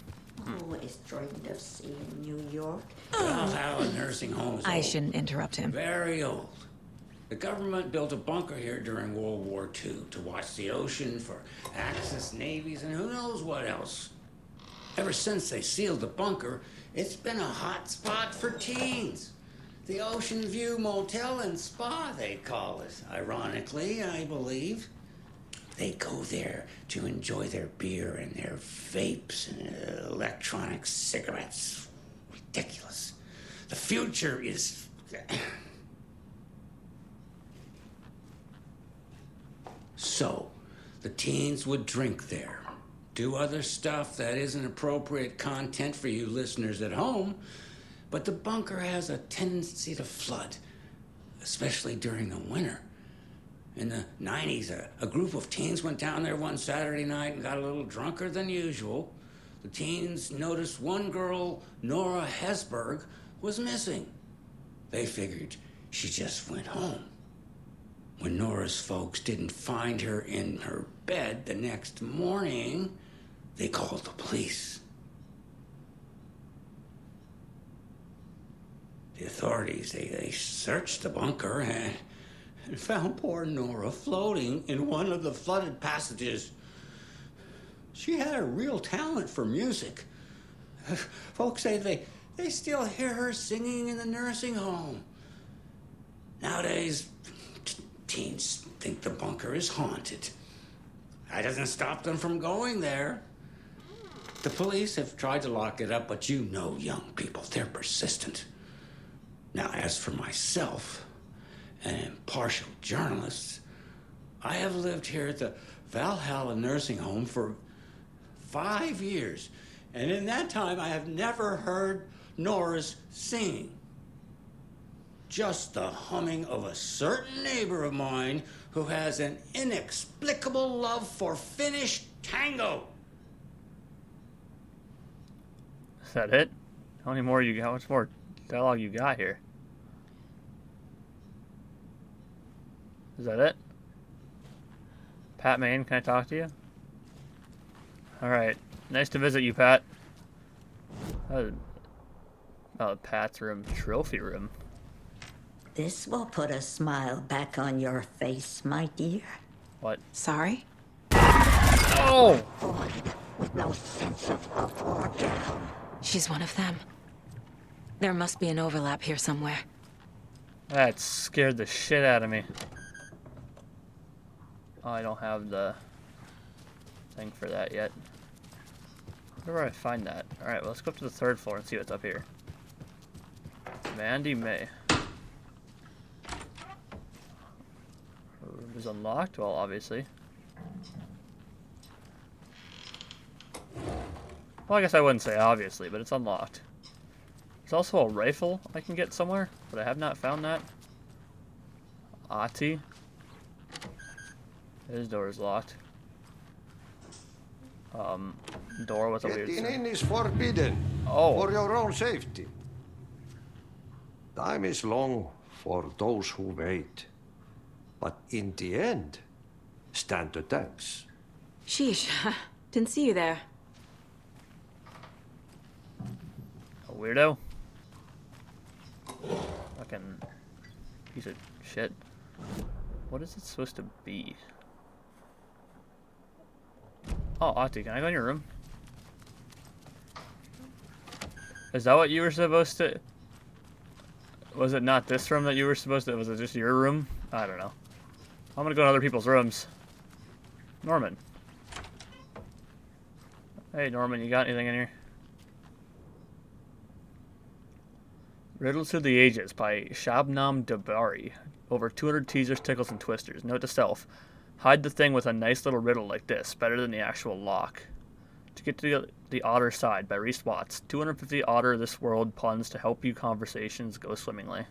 Always dreamed of seeing New York. Valhalla nursing home is I old. shouldn't interrupt him. Very old. The government built a bunker here during World War II to watch the ocean for Axis navies and who knows what else. Ever since they sealed the bunker, it's been a hot spot for teens. The Ocean View Motel and Spa, they call it. Ironically, I believe. They go there to enjoy their beer and their vapes and electronic cigarettes. Ridiculous. The future is... So, the teens would drink there, do other stuff that isn't appropriate content for you listeners at home, but the bunker has a tendency to flood, especially during the winter. In the 90s, a group of teens went down there one Saturday night and got a little drunker than usual. The teens noticed one girl, Nora Hesberg, was missing. They figured she just went home. When Nora's folks didn't find her in her bed the next morning, they called the police. The authorities, they searched the bunker and found poor Nora floating in one of the flooded passages. She had a real talent for music, Folks say they still hear her singing in the nursing home. Nowadays, teens think the bunker is haunted. That doesn't stop them from going there. The police have tried to lock it up, but you know young people, they're persistent. Now, as for myself, an impartial journalist, I have lived here at the Valhalla nursing home for 5 years. And in that time, I have never heard Nora's singing. Just the humming of a certain neighbor of mine who has an inexplicable love for Finnish tango. Is that it? How many more you got? How much more dialogue you got here? Is that it? Pat Maine, can I talk to you? Alright. Nice to visit you, Pat. Pat's room. Trophy room. This will put a smile back on your face, my dear. What? Sorry? Oh! With no sense of up or down. She's one of them. There must be an overlap here somewhere. That scared the shit out of me. Oh, I don't have the thing for that yet. Where do I find that? Alright, well, let's go up to the 3rd floor and see what's up here. Mandy May. Her room is unlocked? Well, obviously. Well, I guess I wouldn't say obviously, but it's unlocked. There's also a rifle I can get somewhere, but I have not found that. Ati. His door is locked. Door with a weird Getting sign. in is forbidden. Oh. For your own safety. Time is long for those who wait. But in the end, stand the thanks. Sheesh. Didn't see you there. A weirdo. Fucking piece of shit. What is it supposed to be? Oh, Ati, can I go in your room? Is that what you were supposed to... Was it not this room that you were supposed to... Was it just your room? I don't know. I'm gonna go in other people's rooms. Norman. Hey, Norman, you got anything in here? Riddles to the Ages by Shabnam Dabari. Over 200 teasers, tickles, and twisters. Note to self. Hide the thing with a nice little riddle like this. Better than the actual lock. To get to the Otter Side by Reese Watts. 250 Otter This World puns to help you conversations go swimmingly.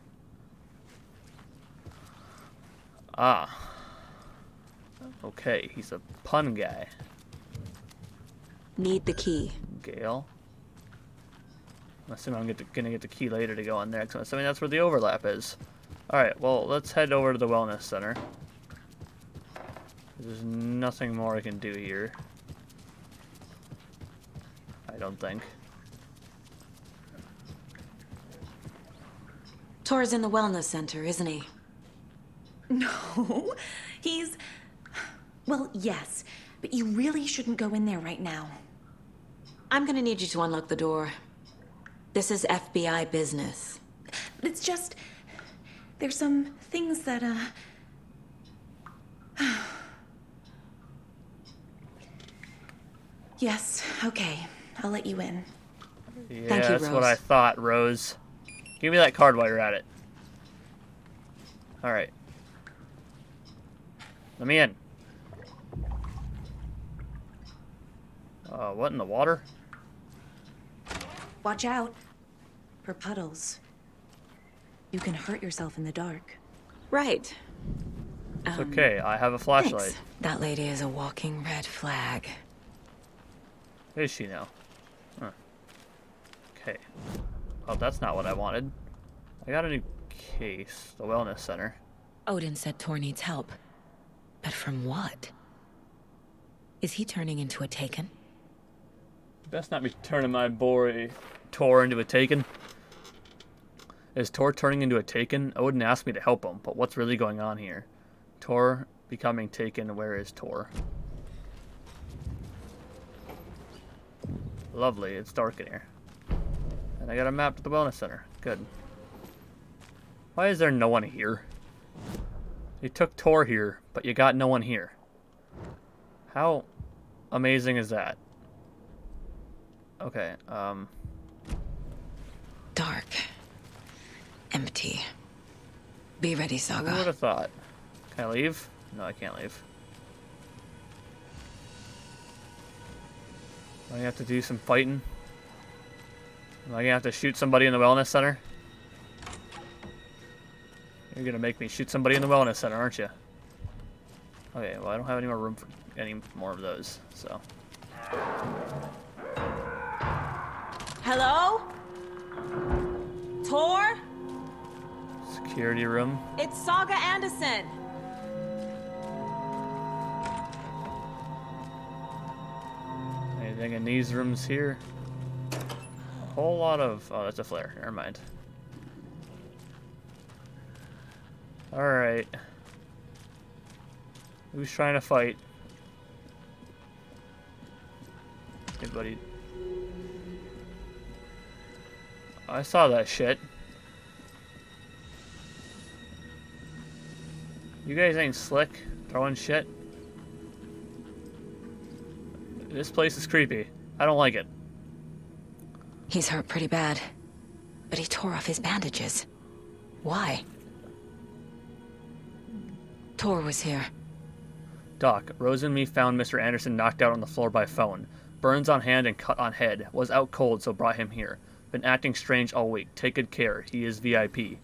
Ah. Okay, he's a pun guy. Need the key. Gale. I'm assuming I'm gonna get the key later to go in there, because I'm assuming that's where the overlap is. Alright, well, let's head over to the Wellness Center. There's nothing more I can do here. I don't think. Tor's in the Wellness Center, isn't he? No, he's... Well, yes, but you really shouldn't go in there right now. I'm gonna need you to unlock the door. This is FBI business. It's just... There's some things that, Yes, okay. I'll let you in. Yeah, Thank you, that's Rose. what I thought, Rose. Give me that card while you're at it. Alright. Let me in. What in the water? Watch out for puddles. You can hurt yourself in the dark. Right. It's okay, I have a flashlight. Thanks. That lady is a walking red flag. Is she now? Huh. Okay. Oh, that's not what I wanted. I got a new case. The Wellness Center. Odin said Tor needs help. But from what? Is he turning into a Taken? Best not be turning my boy Tor into a Taken. Is Tor turning into a Taken? Odin asked me to help him, but what's really going on here? Tor becoming Taken, where is Tor? Lovely, it's dark in here. And I got a map to the wellness center. Good. Why is there no one here? You took Tor here, but you got no one here. How amazing is that? Okay, Dark. Empty. Be ready, who would Saga. have thought? Can I leave? No, I can't leave. I have to do some fighting. Am I gonna have to shoot somebody in the wellness center? You're gonna make me shoot somebody in the wellness center, aren't you? Okay, well I don't have any more room for any more of those, so. Hello? Tor? Security room. It's Saga Anderson. Anything in these rooms here? A whole lot of... Oh, that's a flare. Never mind. Alright. Who's trying to fight? Anybody? I saw that shit. You guys ain't slick. Throwing shit. This place is creepy. I don't like it. He's hurt pretty bad. But he tore off his bandages. Why? Tor was here. Doc, Rose and me found Mr. Anderson knocked out on the floor by phone. Burns on hand and cut on head. Was out cold, so brought him here. Been acting strange all week. Take good care. He is VIP.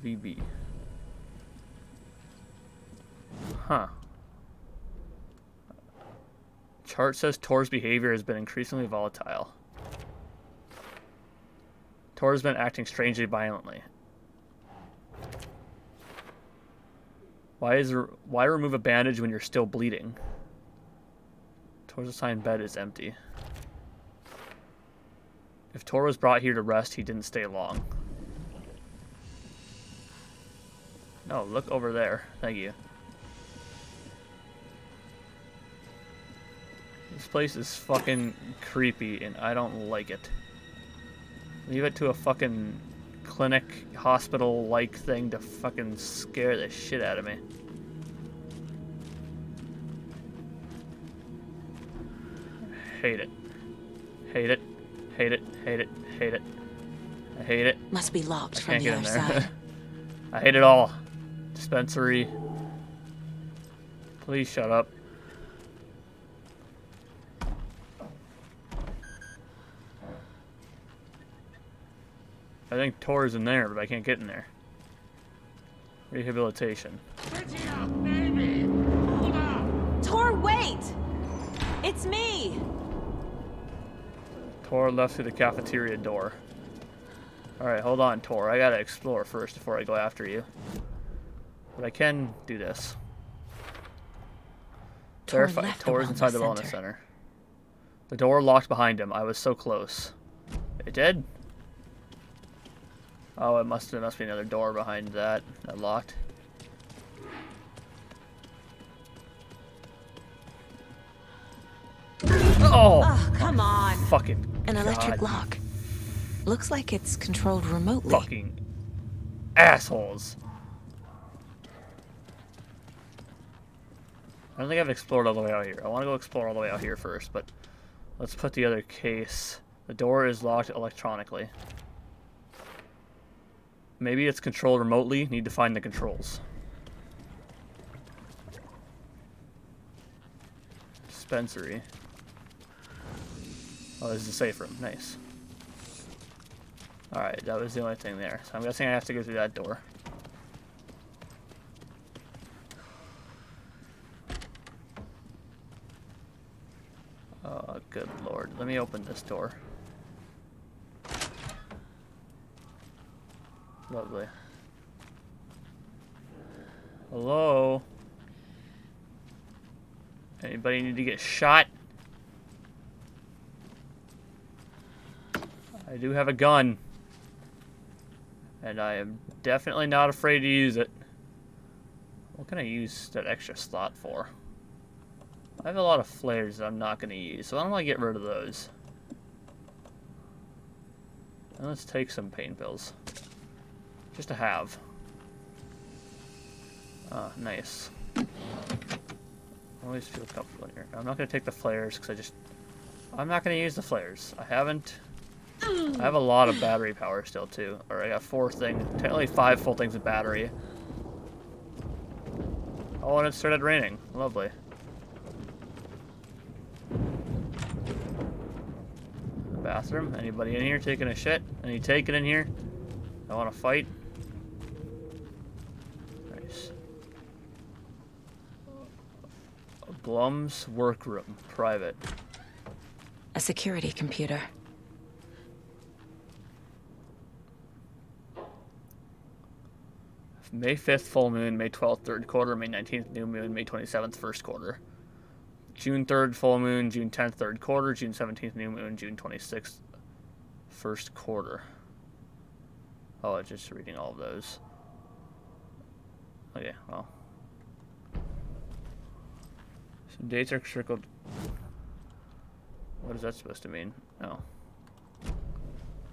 VB. Huh. Chart says Tor's behavior has been increasingly volatile. Tor's been acting strangely violently. Why remove a bandage when you're still bleeding? Tor's assigned bed is empty. If Tor was brought here to rest, he didn't stay long. No, look over there. Thank you. This place is fucking creepy, and I don't like it. Leave it to a fucking clinic, hospital-like thing to fucking scare the shit out of me. Hate it. Hate it. Hate it. Hate it. Hate it. I hate it. Must be locked I from can't the get in other there. side. I hate it all. Dispensary. Please shut up. I think Tor's in there, but I can't get in there. Rehabilitation. Tor, wait! It's me! Tor left through the cafeteria door. Alright, hold on, Tor. I gotta explore first before I go after you. But I can do this. Verify. Tor's inside the wellness center. The door locked behind him. I was so close. It did? Oh, it must be another door behind that locked. Oh, come on. Fucking An electric God. lock. Looks like it's controlled remotely. Fucking assholes. I don't think I've explored all the way out here. I want to go explore all the way out here first, but let's put the other case. The door is locked electronically. Maybe it's controlled remotely. Need to find the controls. Dispensary. Oh, this is a safe room. Nice. Alright, that was the only thing there. So I'm guessing I have to go through that door. Oh, good lord. Let me open this door. Lovely. Hello? Anybody need to get shot? I do have a gun. And I am definitely not afraid to use it. What can I use that extra slot for? I have a lot of flares that I'm not going to use, so I don't want to get rid of those. And let's take some pain pills. Just to have. Ah, nice. I always feel comfortable in here. I'm not going to take the flares because I'm not going to use the flares. I have a lot of battery power still too. Or I got 4 things, technically 5 full things of battery. Oh, and it started raining. Lovely. Bathroom. Anybody in here taking a shit? Any taking in here? I want to fight. Nice. Blum's workroom. Private. A security computer. May 5th, full moon. May 12th, third quarter. May 19th, new moon. May 27th, first quarter. June 3rd, full moon. June 10th, third quarter. June 17th, new moon. June 26th, first quarter. Oh, it's just reading all of those. Okay, well. Some dates are circled. What is that supposed to mean? No.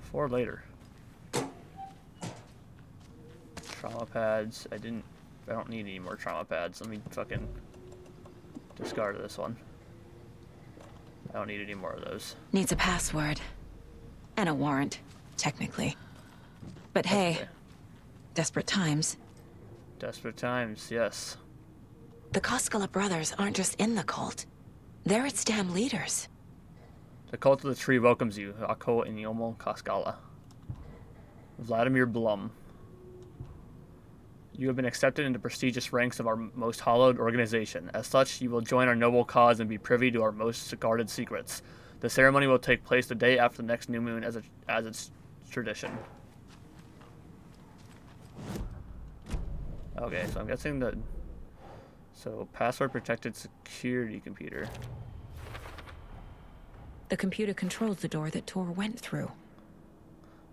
4 later. Trauma pads. I don't need any more trauma pads. Let me fucking discard this one. I don't need any more of those. Needs a password. And a warrant, technically. But hey, okay. Desperate times. Desperate times, yes. The Koskala brothers aren't just in the cult. They're its damn leaders. The cult of the tree welcomes you, Ako and Yomo Koskala. Vladimir Blum. You have been accepted into prestigious ranks of our most hallowed organization. As such, you will join our noble cause and be privy to our most guarded secrets. The ceremony will take place the day after the next new moon as its tradition. Okay, so I'm guessing that... So, password protected security computer. The computer controls the door that Tor went through.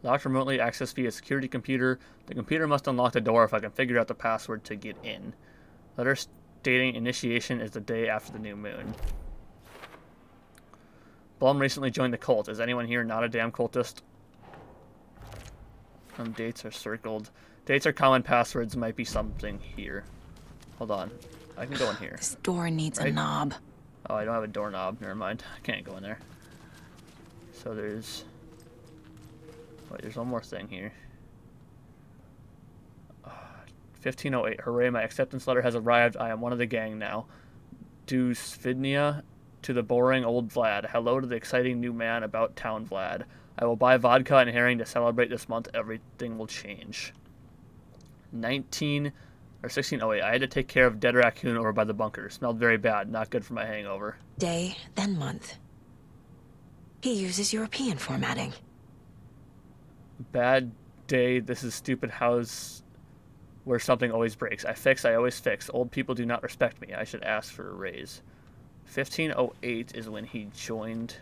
Locked remotely, accessed via security computer. The computer must unlock the door if I can figure out the password to get in. Letter stating initiation is the day after the new moon. Blum recently joined the cult. Is anyone here not a damn cultist? Dates are circled. Dates are common passwords. Might be something here. Hold on. I can go in here. This door needs a knob. Oh, I don't have a doorknob. Never mind. I can't go in there. So there's... Wait, there's one more thing here. 1508. Hooray, my acceptance letter has arrived. I am one of the gang now. Do Svidnia to the boring old Vlad. Hello to the exciting new man about town Vlad. I will buy vodka and herring to celebrate this month. Everything will change. 1608. I had to take care of dead raccoon over by the bunker. Smelled very bad. Not good for my hangover. Day, then month. He uses European formatting. Bad day. This is stupid house where something always breaks. I always fix. Old people do not respect me. I should ask for a raise. 1508 is when he joined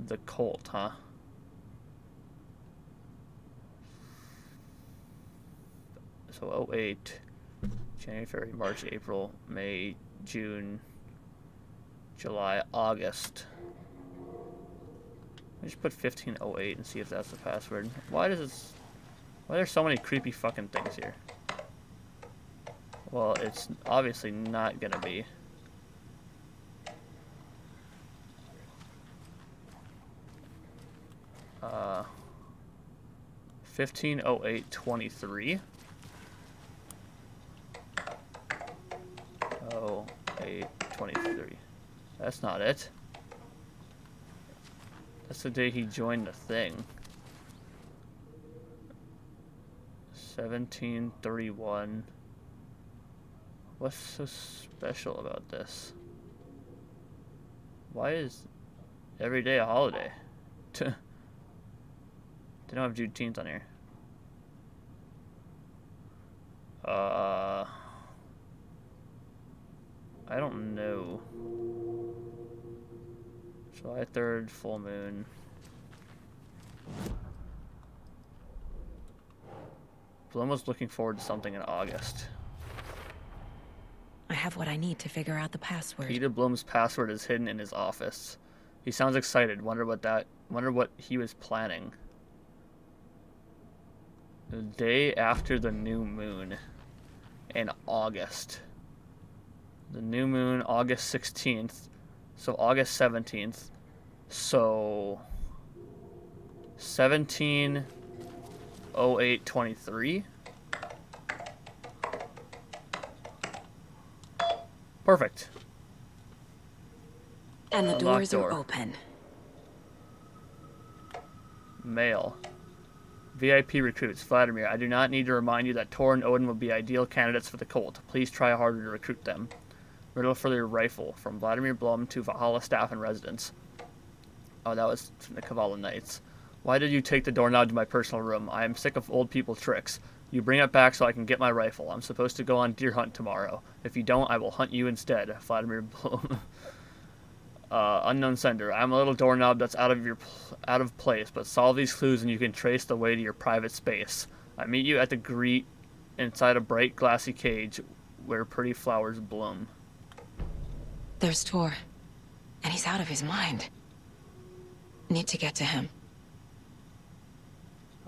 the cult, huh? So 08, January, February, March, April, May, June, July, August. I just put 1508 and see if that's the password. Why are there so many creepy fucking things here? Well, it's obviously not gonna be. Uh, 150823. 0823. That's not it. That's the day he joined the thing. 1731. What's so special about this? Why is every day a holiday? They don't have Juneteenth on here. I don't know. July 3rd, full moon. Blum was looking forward to something in August. I have what I need to figure out the password. Peter Blum's password is hidden in his office. He sounds excited. Wonder what he was planning. The day after the new moon in August. The new moon, August 16th. So August 17th. So 17/08/23. Perfect. And the Unlock doors door. are open. Mail. VIP recruits. Vladimir, I do not need to remind you that Tor and Odin would be ideal candidates for the cult. Please try harder to recruit them. Riddle for your rifle. From Vladimir Blum to Valhalla staff and residents. Oh, that was from the Kavala Knights. Why did you take the doorknob to my personal room? I am sick of old people tricks. You bring it back so I can get my rifle. I'm supposed to go on deer hunt tomorrow. If you don't, I will hunt you instead. Vladimir Blum. Unknown sender. I'm a little doorknob that's out of place, but solve these clues and you can trace the way to your private space. I meet you at the Greet inside a bright glassy cage where pretty flowers bloom. There's Tor. And he's out of his mind. Need to get to him.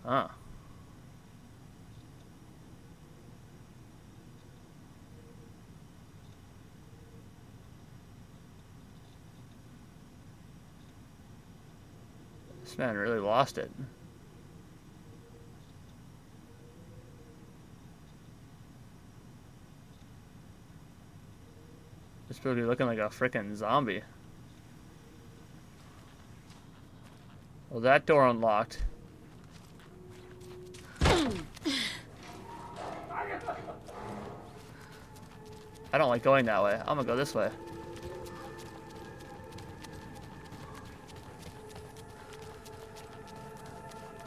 Ah. This man really lost it. This really looking like a frickin' zombie. Well, that door unlocked. I don't like going that way. I'm gonna go this way.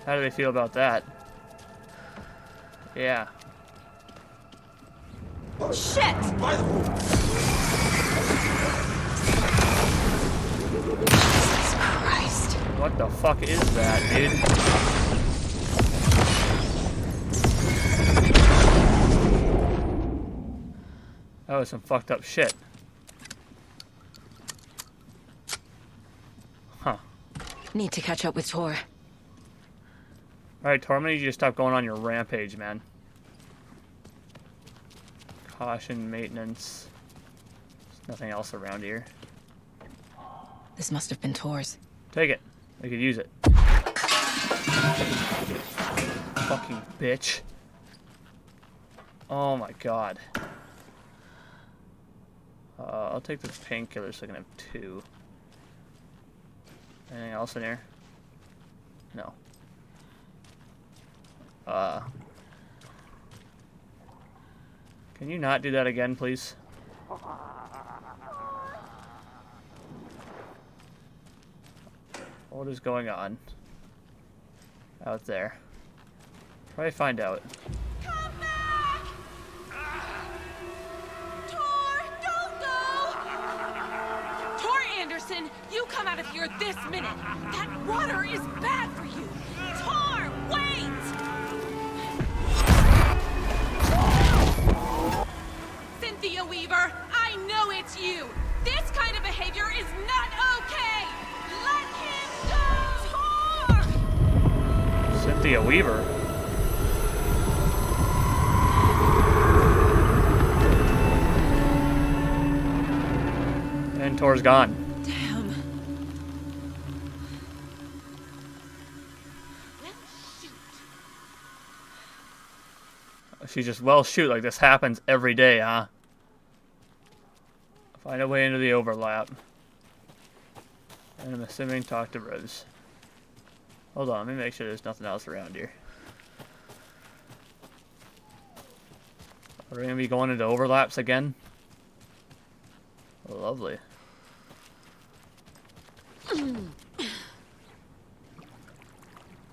How do they feel about that? Yeah. Shit! Christ. What the fuck is that, dude? That was some fucked up shit. Huh. Need to catch up with Tor. Alright, Tor, I'm gonna need you to stop going on your rampage, man. Caution, maintenance. There's nothing else around here. This must have been Tor's. Take it. We could use it. Fucking bitch. Oh my god. I'll take this painkiller so I can have 2. Anything else in here? No. Can you not do that again, please? What is going on out there? Try to find out. Come back! Tor, don't go! Tor Anderson, you come out of here this minute. That water is bad for you. Tor, wait! Cynthia Weaver, I know it's you. This kind of behavior is not okay. Let him go, Tor! Cynthia Weaver? And Tor's gone. Damn. Well, shoot. She just, well, shoot, like this happens every day, huh? Find a way into the overlap. And I'm assuming talk to Rose. Hold on, let me make sure there's nothing else around here. Are we gonna be going into overlaps again? Lovely.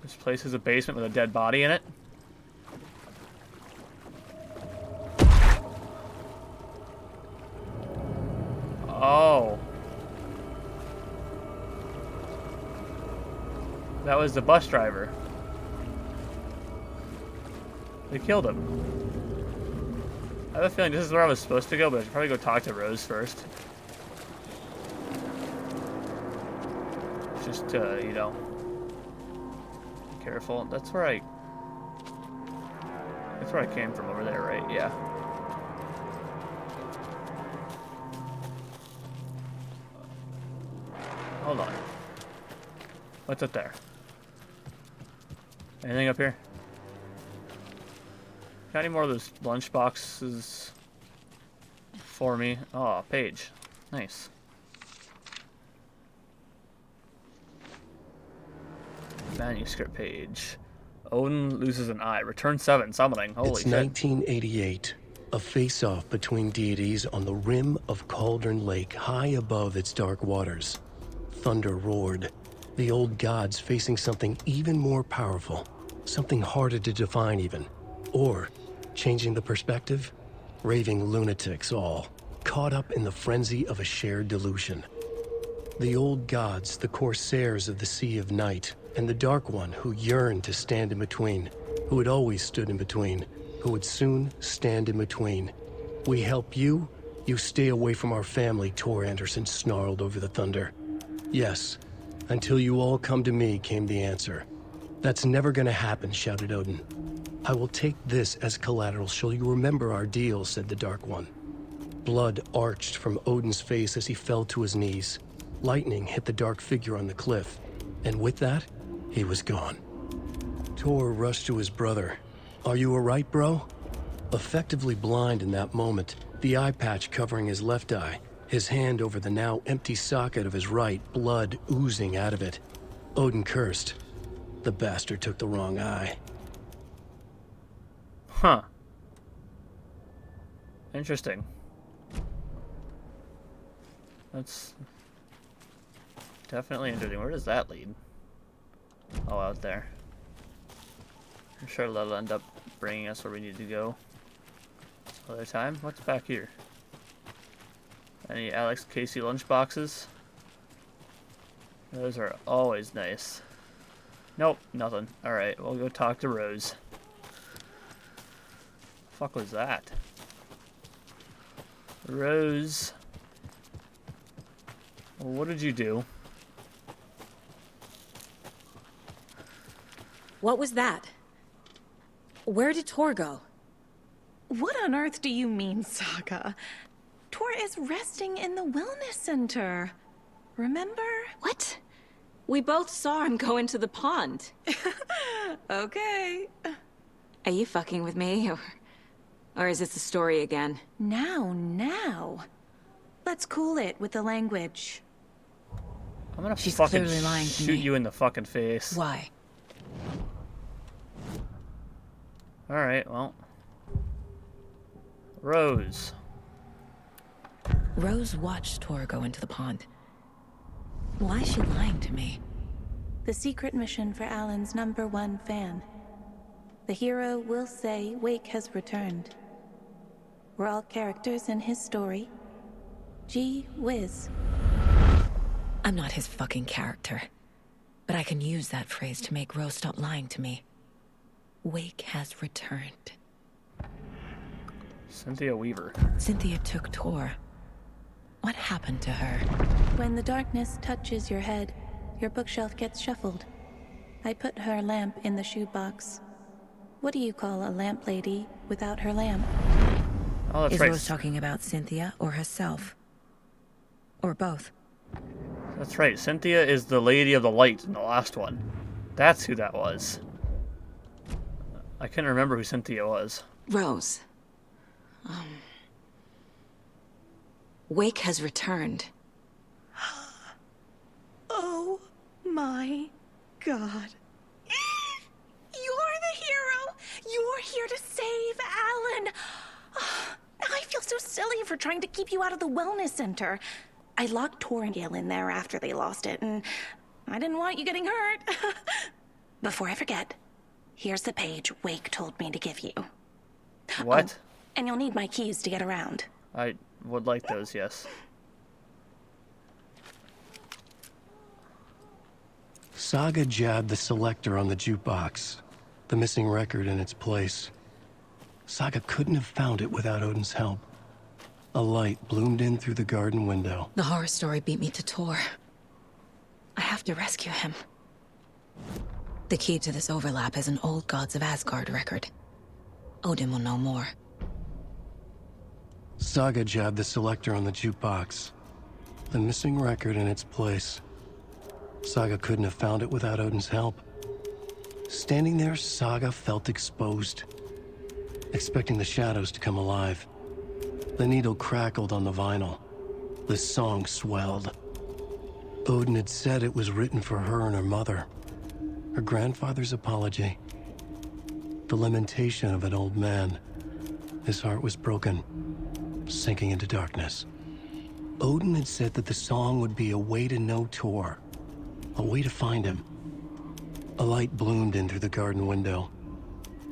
This place is a basement with a dead body in it. Oh. That was the bus driver. They killed him. I have a feeling this is where I was supposed to go, but I should probably go talk to Rose first. Just to, you know, be careful. That's where I That's where I came from, over there, right? Yeah. Hold on. What's up there? Anything up here? Got any more of those lunch boxes for me? Oh, page. Nice. Manuscript page. Odin loses an eye. Return 7. Summoning. Holy It's shit. 1988. A face-off between deities on the rim of Cauldron Lake, high above its dark waters. Thunder roared. The old gods facing something even more powerful. Something harder to define even. Or, changing the perspective, raving lunatics all, caught up in the frenzy of a shared delusion. The old gods, the corsairs of the Sea of Night, and the Dark One who yearned to stand in between, who had always stood in between, who would soon stand in between. We help you, you stay away from our family, Tor Anderson snarled over the thunder. Yes, until you all come to me, came the answer. That's never gonna happen, shouted Odin. I will take this as collateral, shall you remember our deal, said the Dark One. Blood arched from Odin's face as he fell to his knees. Lightning hit the dark figure on the cliff, and with that, he was gone. Tor rushed to his brother. Are you alright, bro? Effectively blind in that moment, the eye patch covering his left eye, his hand over the now empty socket of his right, blood oozing out of it. Odin cursed. The bastard took the wrong eye. Huh. Interesting. That's definitely interesting. Where does that lead? Oh, out there. I'm sure that'll end up bringing us where we need to go. Other time? What's back here? Any Alex Casey lunchboxes? Those are always nice. Nope, nothing. Alright, we'll go talk to Rose. Fuck was that? Rose. Well, what did you do? What was that? Where did Tor go? What on earth do you mean, Saga? Tor is resting in the wellness center. Remember? What? We both saw him go into the pond. Okay. Are you fucking with me, or is this a story again? Now. Let's cool it with the language. I'm gonna She's fucking clearly lying to shoot me. you in the fucking face. Why? Alright, well. Rose. Rose watched Tor go into the pond. Why is she lying to me? The secret mission for Alan's #1 fan. The hero will say Wake has returned. We're all characters in his story. Gee whiz. I'm not his fucking character. But I can use that phrase to make Rose stop lying to me. Wake has returned. Cynthia Weaver. Cynthia took Tor. What happened to her? When the darkness touches your head, your bookshelf gets shuffled. I put her lamp in the shoebox. What do you call a lamp lady without her lamp? Oh, that's Is right. Rose talking about Cynthia or herself? Or both? That's right. Cynthia is the Lady of the Light in the last one. That's who that was. I couldn't remember who Cynthia was. Rose. Wake has returned. Oh my God. You're the hero! You're here to save Alan! I feel so silly for trying to keep you out of the wellness center. I locked Tor and Gale in there after they lost it, and I didn't want you getting hurt. Before I forget, here's the page Wake told me to give you. What? And you'll need my keys to get around. I would like those, yes. Saga jabbed the selector on the jukebox, the missing record in its place. Saga couldn't have found it without Odin's help. A light bloomed in through the garden window. The horror story beat me to Tor. I have to rescue him. The key to this overlap is an old Gods of Asgard record. Odin will know more. Saga jabbed the selector on the jukebox. The missing record in its place. Saga couldn't have found it without Odin's help. Standing there, Saga felt exposed, expecting the shadows to come alive. The needle crackled on the vinyl. The song swelled. Odin had said it was written for her and her mother. Her grandfather's apology. The lamentation of an old man. His heart was broken, sinking into darkness. Odin had said that the song would be a way to know Tor, a way to find him. A light bloomed in through the garden window.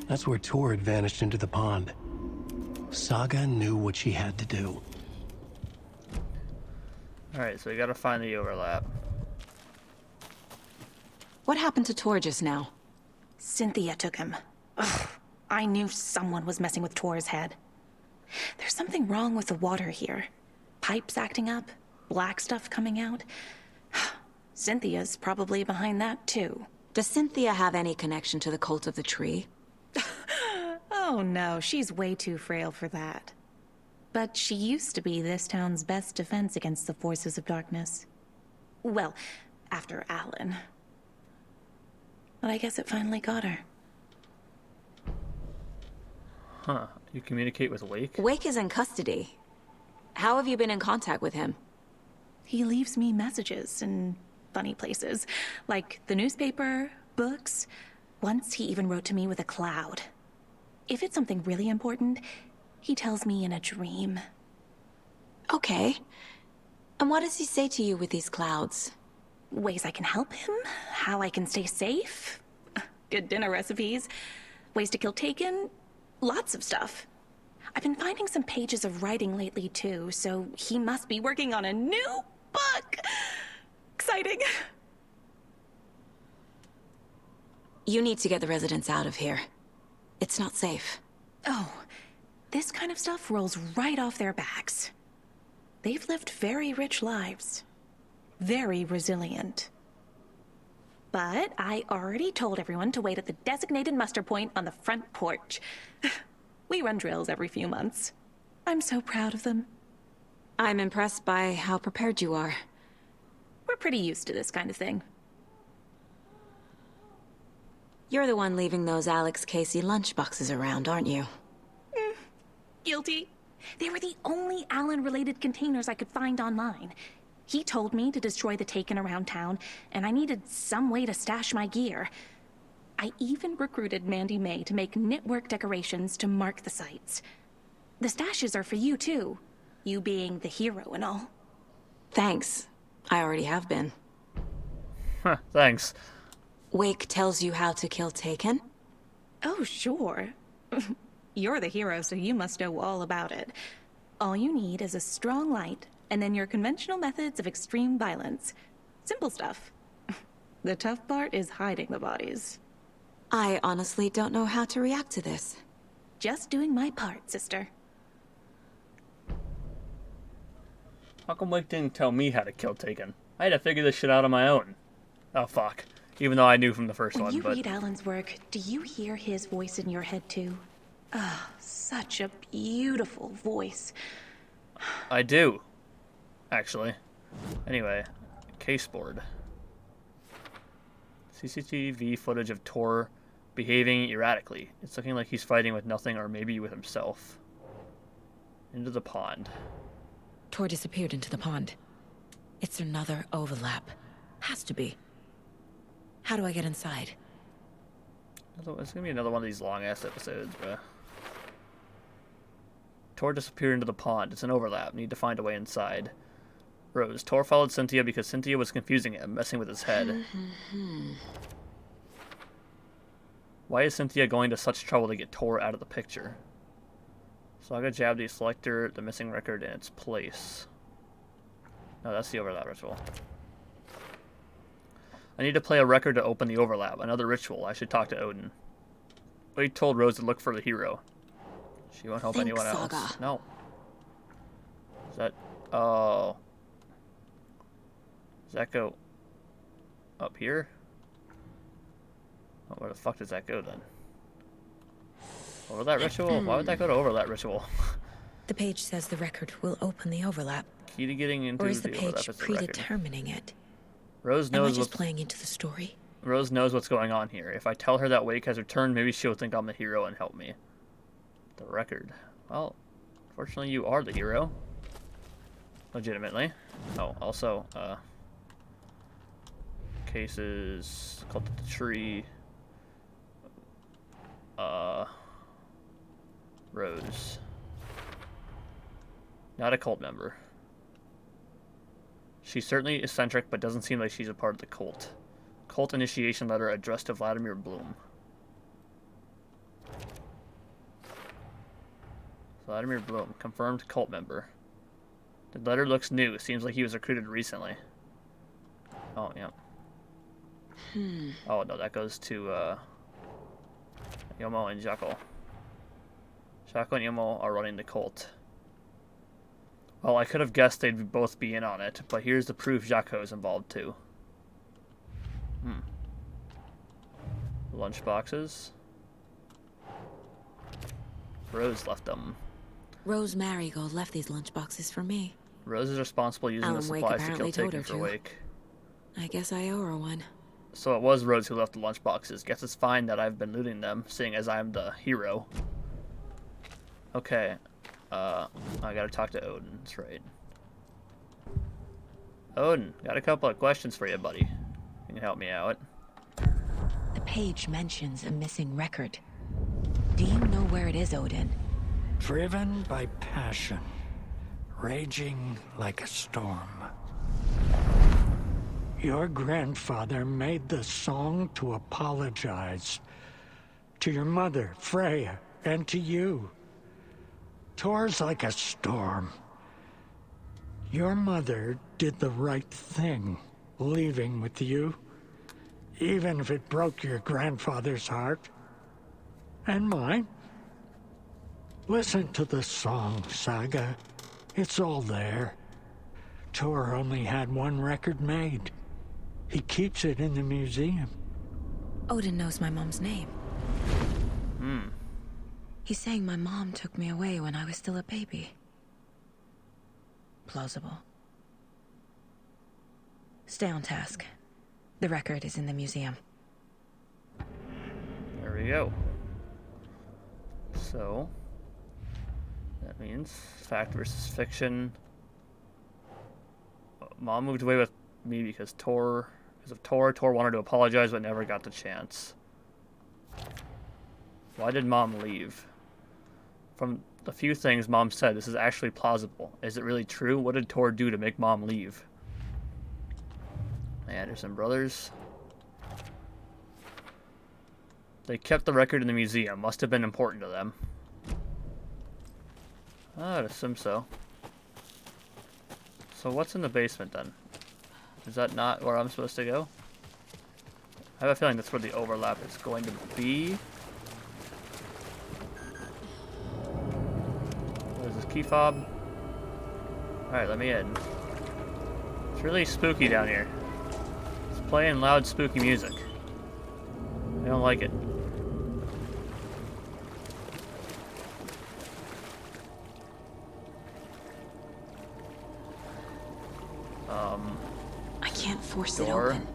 That's where Tor had vanished into the pond. Saga knew what she had to do. Alright, so we gotta find the overlap. What happened to Tor just now? Cynthia took him. Ugh, I knew someone was messing with Tor's head. There's something wrong with the water here. Pipes acting up, black stuff coming out. Cynthia's probably behind that too. Does Cynthia have any connection to the cult of the tree? Oh no, she's way too frail for that. But she used to be this town's best defense against the forces of darkness. Well, after Alan. But I guess it finally got her. Huh. You communicate with Wake? Wake is in custody. How have you been in contact with him? He leaves me messages in funny places, like the newspaper, books. Once he even wrote to me with a cloud. If it's something really important, he tells me in a dream. Okay. And what does he say to you with these clouds? Ways I can help him, how I can stay safe, good dinner recipes, ways to kill Taken, lots of stuff. I've been finding some pages of writing lately too, so he must be working on a new book. Exciting. You need to get the residents out of here. It's not safe. Oh, this kind of stuff rolls right off their backs. They've lived very rich lives. Very resilient. But I already told everyone to wait at the designated muster point on the front porch. We run drills every few months. I'm so proud of them. I'm impressed by how prepared you are. We're pretty used to this kind of thing. You're the one leaving those Alex Casey lunchboxes around, aren't you? Guilty. They were the only Alan-related containers I could find online. He told me to destroy the Taken around town, and I needed some way to stash my gear. I even recruited Mandy May to make knitwork decorations to mark the sites. The stashes are for you, too. You being the hero and all. Thanks. I already have been. Huh, thanks. Wake tells you how to kill Taken? Oh, sure. You're the hero, so you must know all about it. All you need is a strong light, and then your conventional methods of extreme violence. Simple stuff. The tough part is hiding the bodies. I honestly don't know how to react to this. Just doing my part, sister. How come Wake didn't tell me how to kill Taken? I had to figure this shit out on my own. Oh, fuck. Even though I knew from the first one, When you but... read Alan's work, do you hear his voice in your head, too? Ah, such a beautiful voice. I do. Actually. Anyway. Caseboard. CCTV footage of Tor behaving erratically. It's looking like he's fighting with nothing or maybe with himself. Into the pond. Tor disappeared into the pond. It's another overlap. Has to be. How do I get inside? It's gonna be another one of these long-ass episodes, bruh. Tor disappeared into the pond. It's an overlap. Need to find a way inside. Rose. Tor followed Cynthia because Cynthia was confusing him, messing with his head. Why is Cynthia going to such trouble to get Tor out of the picture? Saga jabbed the selector, the missing record in its place. No, that's the overlap ritual. I need to play a record to open the overlap. Another ritual. I should talk to Odin. Wade told Rose to look for the hero. She won't help anyone else. Saga. No. Is that... Oh. Does that go up here? Oh, where the fuck does that go then? Overlap ritual? Why would that go to overlap ritual? The page says the record will open the overlap. Key to getting into or is the overlap page is the record. predetermining it? Rose Am I knows just what's playing into the story? Rose knows what's going on here. If I tell her that Wake has returned, maybe she'll think I'm the hero and help me. The record. Well, fortunately you are the hero. Legitimately. Oh, also, cases, cult of the tree, Rose. Not a cult member. She's certainly eccentric, but doesn't seem like she's a part of the cult. Cult initiation letter addressed to Vladimir Bloom. Vladimir Bloom, confirmed cult member. The letter looks new. Seems like he was recruited recently. Oh, yeah. Oh, no, that goes to, Yomo and Jaco. Jaco and Yomo are running the cult. Well, I could have guessed they'd both be in on it, but here's the proof Jaco's involved too. Lunchboxes. Rose left them. Rose Marigold left these lunchboxes for me. Rose is responsible using the supplies to kill Taken for Wake. I guess I owe her one. So it was Rose who left the lunchboxes. Guess it's fine that I've been looting them, seeing as I'm the hero. Okay. I gotta talk to Odin, that's right. Odin, got a couple of questions for you, buddy. You can help me out. The page mentions a missing record. Do you know where it is, Odin? Driven by passion, raging like a storm. Your grandfather made the song to apologize. To your mother, Freya, and to you. Tor's like a storm. Your mother did the right thing, leaving with you, even if it broke your grandfather's heart. And mine. Listen to the song, Saga. It's all there. Tor only had one record made. He keeps it in the museum. Odin knows my mom's name. He's saying my mom took me away when I was still a baby. Plausible. Stay on task. The record is in the museum. There we go. So, that means fact versus fiction. Mom moved away with me because of Tor. Tor wanted to apologize but never got the chance. Why did Mom leave? From the few things Mom said, this is actually plausible. Is it really true? What did Tor do to make Mom leave? The Anderson brothers. They kept the record in the museum. Must have been important to them. I'd assume so. So what's in the basement then? Is that not where I'm supposed to go? I have a feeling that's where the overlap is going to be. What is this, key fob? Alright, let me in. It's really spooky down here. It's playing loud, spooky music. I don't like it. I can't force it door. open.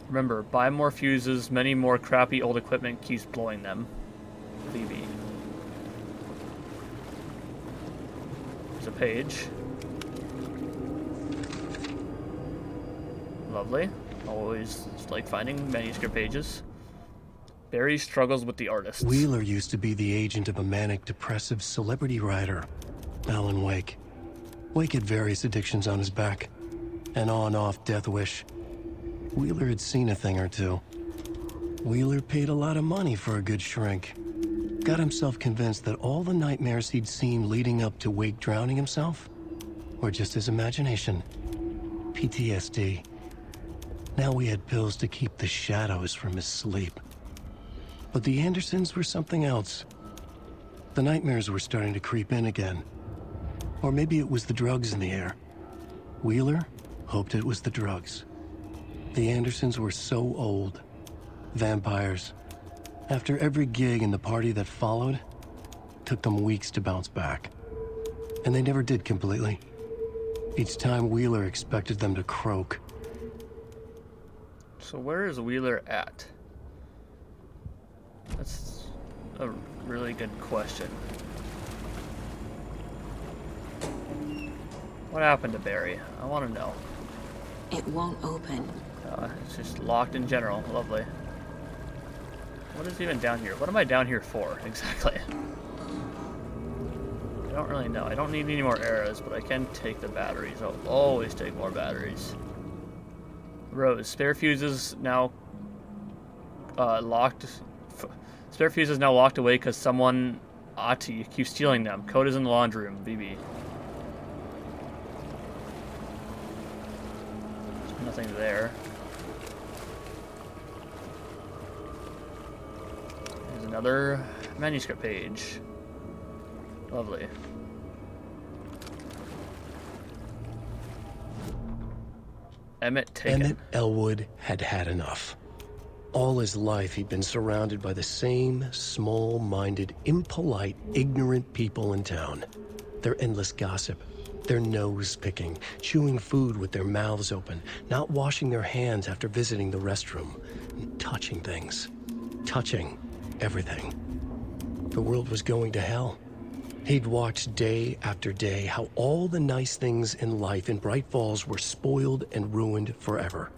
Remember, buy more fuses, many more crappy old equipment keeps blowing them. Phoebe. There's a page. Lovely. Always like finding manuscript pages. Barry struggles with the artist. Wheeler used to be the agent of a manic-depressive celebrity writer, Alan Wake. Wake had various addictions on his back. An on-off death wish. Wheeler had seen a thing or two. Wheeler paid a lot of money for a good shrink. Got himself convinced that all the nightmares he'd seen leading up to Wake drowning himself were just his imagination. PTSD. Now we had pills to keep the shadows from his sleep. But the Andersons were something else. The nightmares were starting to creep in again. Or maybe it was the drugs in the air. Wheeler hoped it was the drugs. The Andersons were so old. Vampires, After every gig and the party that followed, it took them weeks to bounce back. And they never did completely. Each time Wheeler expected them to croak. So where is Wheeler at? That's a really good question. What happened to Barry? I want to know. It won't open. It's just locked in general. Lovely. What is even down here? What am I down here for, exactly? I don't really know. I don't need any more arrows, but I can take the batteries. I'll always take more batteries. Rose. Spare fuses now locked. Spare fuses now locked away because someone, Ati, keeps stealing them. Code is in the laundry room. BB. There's nothing there. There's another manuscript page. Lovely. Emmett taken. Emmett Elwood had had enough. All his life, he'd been surrounded by the same small-minded, impolite, ignorant people in town. Their endless gossip, their nose-picking, chewing food with their mouths open, not washing their hands after visiting the restroom, and touching things. Touching everything. The world was going to hell. He'd watched day after day how all the nice things in life in Bright Falls were spoiled and ruined forever.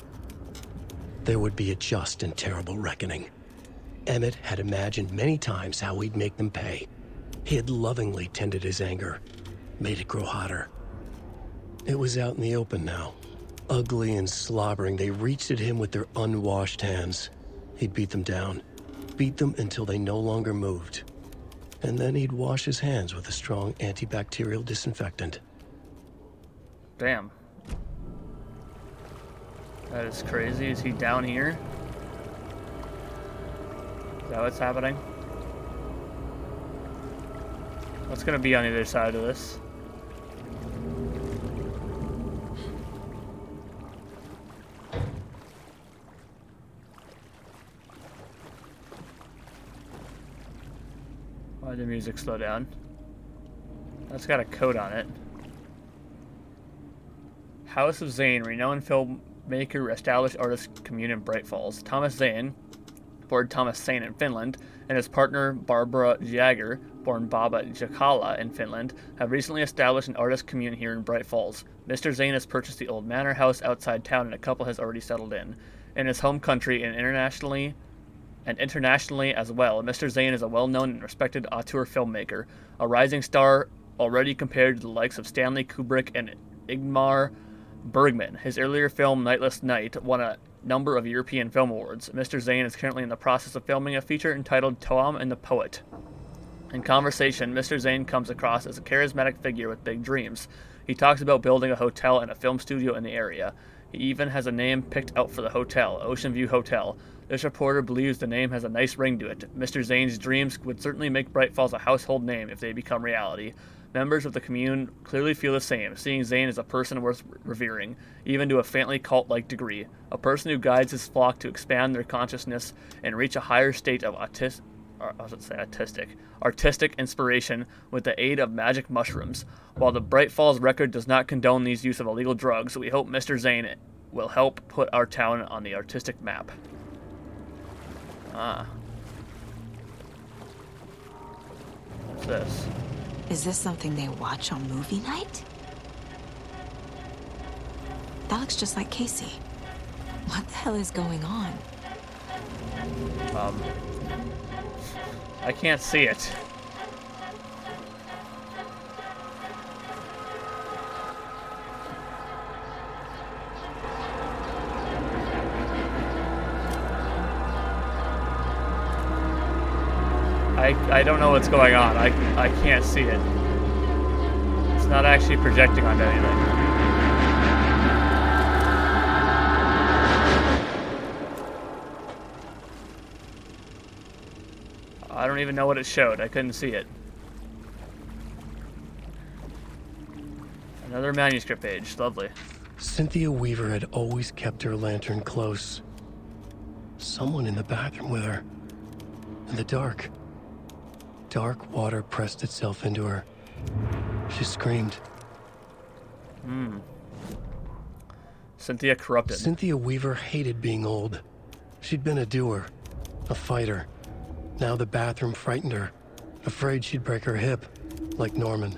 There would be a just and terrible reckoning. Emmett had imagined many times how he'd make them pay. He had lovingly tended his anger, made it grow hotter. It was out in the open now. Ugly and slobbering, they reached at him with their unwashed hands. He'd beat them down, beat them until they no longer moved. And then he'd wash his hands with a strong antibacterial disinfectant. Damn. That is crazy. Is he down here? Is that what's happening? What's gonna be on the other side of this? Why did the music slow down? That's got a code on it. House of Zane, renowned filmmaker, established artist commune in Bright Falls. Thomas Zane, born Thomas Zane in Finland, and his partner Barbara Jagger, born Baba Jakala in Finland, have recently established an artist commune here in Bright Falls. Mr. Zane has purchased the old manor house outside town, and a couple has already settled in. In his home country and internationally as well, Mr. Zane is a well-known and respected auteur filmmaker, a rising star already compared to the likes of Stanley Kubrick and Ingmar Bergman. His earlier film, Nightless Night, won a number of European Film Awards. Mr. Zane is currently in the process of filming a feature entitled Tom and the Poet. In conversation, Mr. Zane comes across as a charismatic figure with big dreams. He talks about building a hotel and a film studio in the area. He even has a name picked out for the hotel, Ocean View Hotel. This reporter believes the name has a nice ring to it. Mr. Zane's dreams would certainly make Bright Falls a household name if they become reality. Members of the commune clearly feel the same, seeing Zane as a person worth revering, even to a family cult-like degree, a person who guides his flock to expand their consciousness and reach a higher state of artistic inspiration with the aid of magic mushrooms. While the Bright Falls record does not condone these use of illegal drugs, we hope Mr. Zane will help put our town on the artistic map. Ah. What's this? Is this something they watch on movie night? That looks just like Casey. What the hell is going on? I can't see it. I don't know what's going on. I can't see it. It's not actually projecting onto anything. I don't even know what it showed. I couldn't see it. Another manuscript page. Lovely. Cynthia Weaver had always kept her lantern close. Someone in the bathroom with her. In the dark, dark water pressed itself into her. She screamed. Cynthia corrupted. Cynthia Weaver hated being old. She'd been a doer, a fighter. Now the bathroom frightened her, afraid she'd break her hip, like Norman.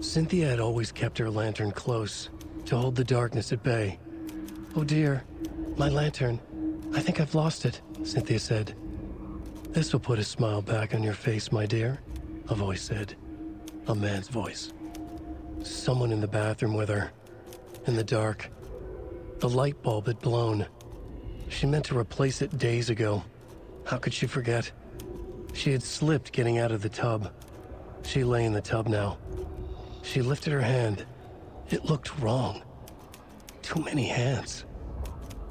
Cynthia had always kept her lantern close, to hold the darkness at bay. "Oh dear, my lantern. I think I've lost it," Cynthia said. "This will put a smile back on your face, my dear," a voice said. A man's voice. Someone in the bathroom with her. In the dark. The light bulb had blown. She meant to replace it days ago. How could she forget? She had slipped getting out of the tub. She lay in the tub now. She lifted her hand. It looked wrong. Too many hands.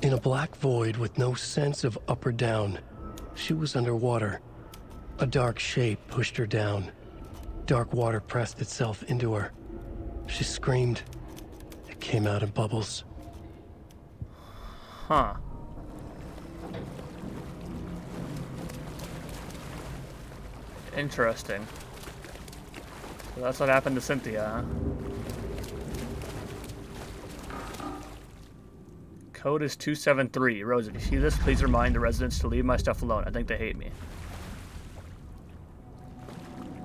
In a black void with no sense of up or down, she was underwater. A dark shape pushed her down. Dark water pressed itself into her. She screamed. It came out in bubbles. Huh. Interesting. So that's what happened to Cynthia, huh? Code is 273. Rosie, if you see this, please remind the residents to leave my stuff alone. I think they hate me.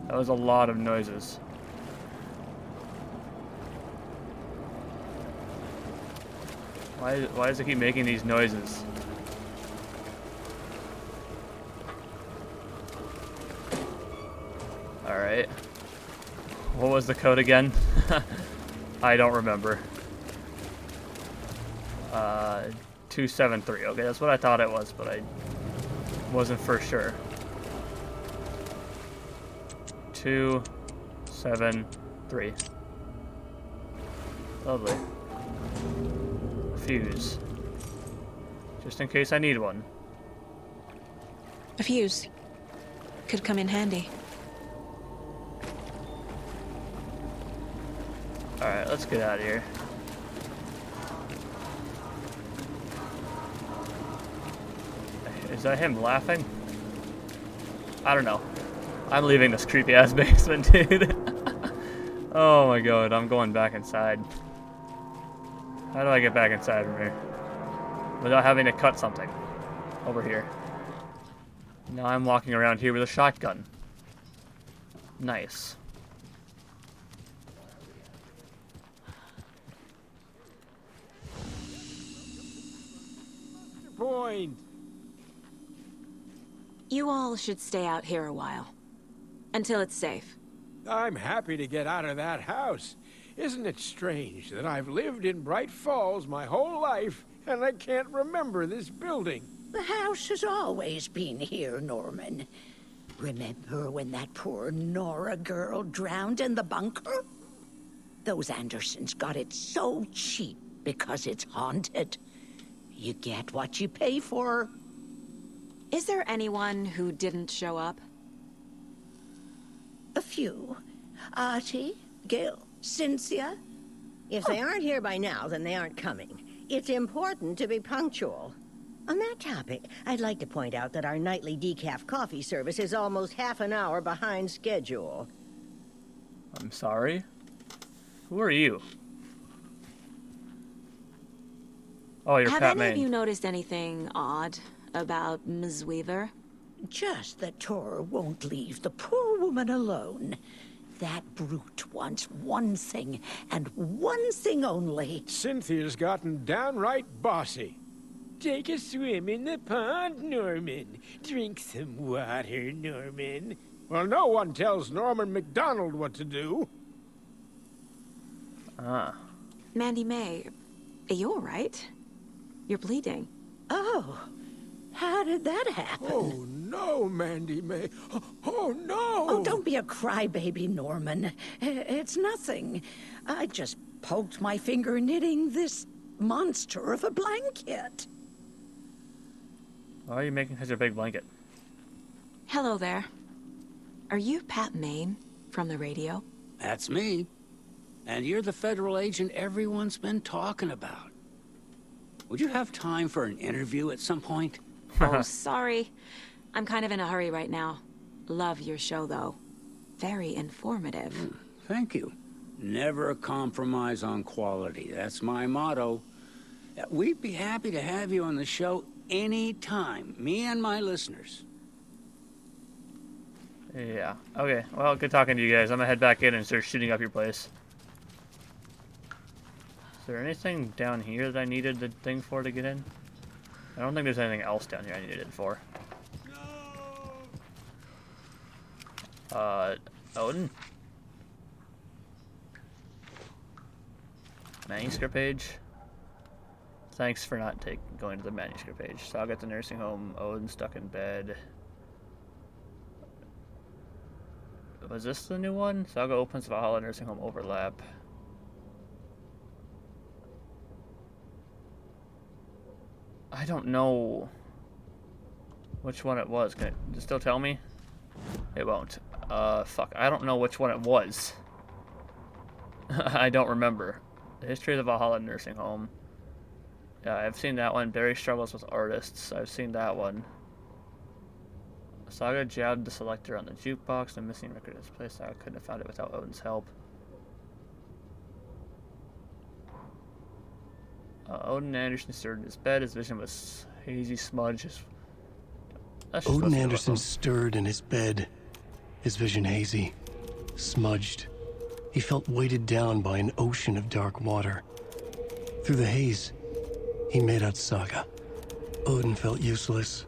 That was a lot of noises. Why does it keep making these noises? Alright. What was the code again? I don't remember. 273. Okay, that's what I thought it was, but I wasn't for sure. 273. Lovely. Fuse. Just in case I need one. A fuse. Could come in handy. Alright, let's get out of here. Is that him laughing? I don't know. I'm leaving this creepy ass basement, dude. Oh my god, I'm going back inside. How do I get back inside from here? Without having to cut something. Over here. Now I'm walking around here with a shotgun. Nice. Point. You all should stay out here a while. Until it's safe. I'm happy to get out of that house. Isn't it strange that I've lived in Bright Falls my whole life and I can't remember this building? The house has always been here, Norman. Remember when that poor Nora girl drowned in the bunker? Those Andersons got it so cheap because it's haunted. You get what you pay for. Is there anyone who didn't show up? A few. Artie, Gil, Cynthia. If they aren't here by now, then they aren't coming. It's important to be punctual. On that topic, I'd like to point out that our nightly decaf coffee service is almost half an hour behind schedule. I'm sorry? Who are you? Oh, you're Pat Have Maine. any of you noticed anything odd about Ms. Weaver? Just that Tor won't leave the poor woman alone. That brute wants one thing, and one thing only. Cynthia's gotten downright bossy. Take a swim in the pond, Norman. Drink some water, Norman. Well, no one tells Norman MacDonald what to do. Ah. Mandy May, are you all right? You're bleeding. Oh, how did that happen? Oh, no, Mandy May. Oh, no! Oh, don't be a crybaby, Norman. It's nothing. I just poked my finger knitting this monster of a blanket. Why are you making such a big blanket? Hello there. Are you Pat Maine from the radio? That's me. And you're the federal agent everyone's been talking about. Would you have time for an interview at some point? Oh, sorry. I'm kind of in a hurry right now. Love your show, though. Very informative. Thank you. Never compromise on quality. That's my motto. We'd be happy to have you on the show anytime. Me and my listeners. Yeah. Okay. Well, good talking to you guys. I'm gonna head back in and start shooting up your place. Is there anything down here that I needed the thing for to get in? I don't think there's anything else down here I needed it for. Odin? Manuscript page? Thanks for not going to the manuscript page. Saga at the nursing home. Odin stuck in bed. Was this the new one? Saga opens Valhalla nursing home overlap. I don't know which one it was. Can it still tell me? It won't. Fuck. I don't know which one it was. I don't remember. The history of the Valhalla nursing home. Yeah, I've seen that one. Barry struggles with artists. I've seen that one. Saga jabbed the selector on the jukebox. The missing record is placed. Saga couldn't have found it without Odin's help. Odin Anderson stirred in his bed. His vision was hazy, smudge. Odin Anderson stirred in his bed. His vision hazy, smudged. He felt weighted down by an ocean of dark water. Through the haze, he made out Saga. Odin felt useless.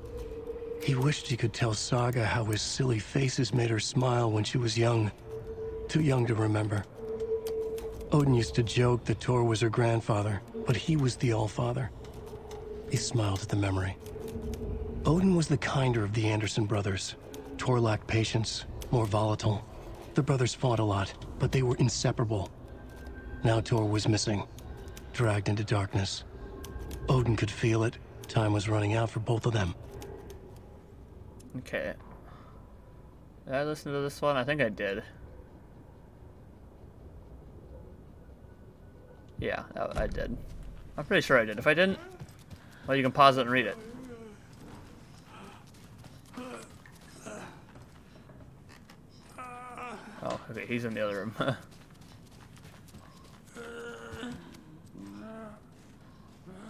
He wished he could tell Saga how his silly faces made her smile when she was young. Too young to remember. Odin used to joke that Tor was her grandfather, but he was the Allfather. He smiled at the memory. Odin was the kinder of the Anderson brothers. Tor lacked patience, more volatile. The brothers fought a lot, but they were inseparable. Now Tor was missing, dragged into darkness. Odin could feel it. Time was running out for both of them. Okay. Did I listen to this one? I think I did. Yeah, I did. I'm pretty sure I did. If I didn't, well, you can pause it and read it. Oh, okay, he's in the other room.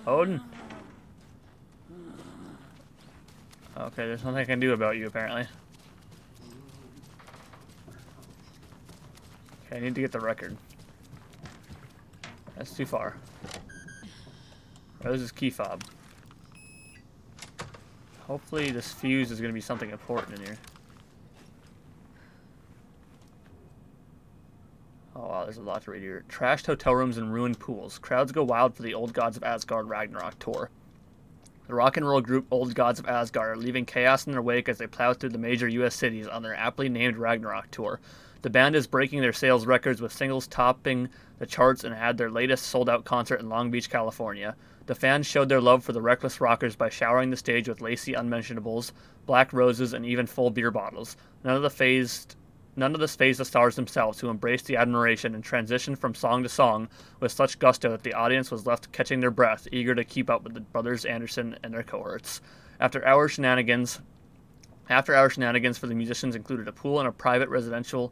Odin? Okay, there's nothing I can do about you, apparently. Okay, I need to get the record. That's too far. Oh, this is key fob. Hopefully this fuse is going to be something important in here. Oh wow, there's a lot to read here. Trashed hotel rooms and ruined pools. Crowds go wild for the Old Gods of Asgard Ragnarok tour. The rock and roll group Old Gods of Asgard are leaving chaos in their wake as they plow through the major U.S. cities on their aptly named Ragnarok tour. The band is breaking their sales records with singles topping the charts and had their latest sold-out concert in Long Beach, California. The fans showed their love for the reckless rockers by showering the stage with lacy unmentionables, black roses, and even full beer bottles. None of this phased the stars themselves, who embraced the admiration and transitioned from song to song with such gusto that the audience was left catching their breath, eager to keep up with the brothers Anderson and their cohorts. After-hour shenanigans for the musicians included a pool in a private residential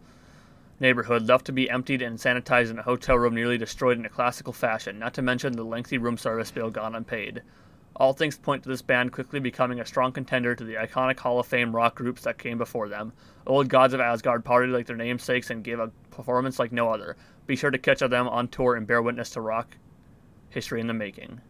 neighborhood left to be emptied and sanitized in a hotel room nearly destroyed in a classical fashion, not to mention the lengthy room service bill gone unpaid. All things point to this band quickly becoming a strong contender to the iconic Hall of Fame rock groups that came before them. Old Gods of Asgard partied like their namesakes and gave a performance like no other. Be sure to catch them on tour and bear witness to rock history in the making.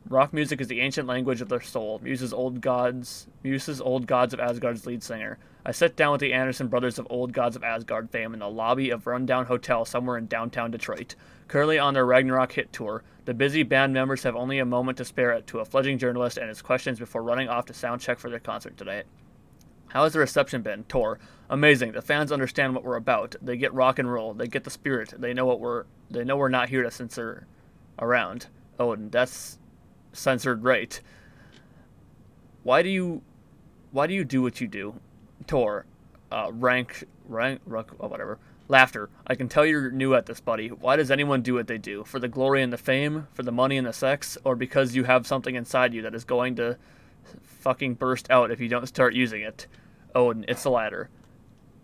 Rock music is the ancient language of their soul, Muse's Old Gods of Asgard's lead singer. I sat down with the Anderson brothers of Old Gods of Asgard fame in the lobby of a rundown hotel somewhere in downtown Detroit. Currently on their Ragnarok hit tour, the busy band members have only a moment to spare to a fledgling journalist and his questions before running off to sound check for their concert tonight. How has the reception been? Tor. Amazing. The fans understand what we're about. They get rock and roll. They get the spirit. They know we're not here to censor around. Odin, that's censored right. Why do you do what you do? Tor, whatever. Laughter. I can tell you're new at this, buddy. Why does anyone do what they do? For the glory and the fame? For the money and the sex? Or because you have something inside you that is going to fucking burst out if you don't start using it. Odin, it's the latter.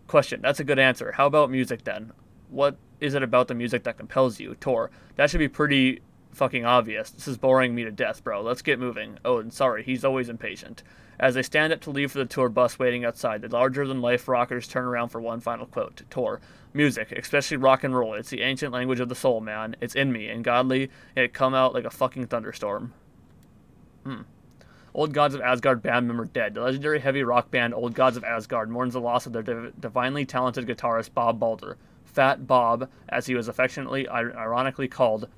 Question, that's a good answer. How about music then? What is it about the music that compels you? Tor, that should be pretty fucking obvious. This is boring me to death, bro. Let's get moving. Odin, sorry, he's always impatient. As they stand up to leave for the tour bus waiting outside, the larger-than-life rockers turn around for one final quote. Tor, music, especially rock and roll, it's the ancient language of the soul, man. It's in me, and godly, and it come out like a fucking thunderstorm. Old Gods of Asgard band member dead. The legendary heavy rock band Old Gods of Asgard mourns the loss of their divinely talented guitarist Bob Balder. Fat Bob, as he was affectionately, ironically called,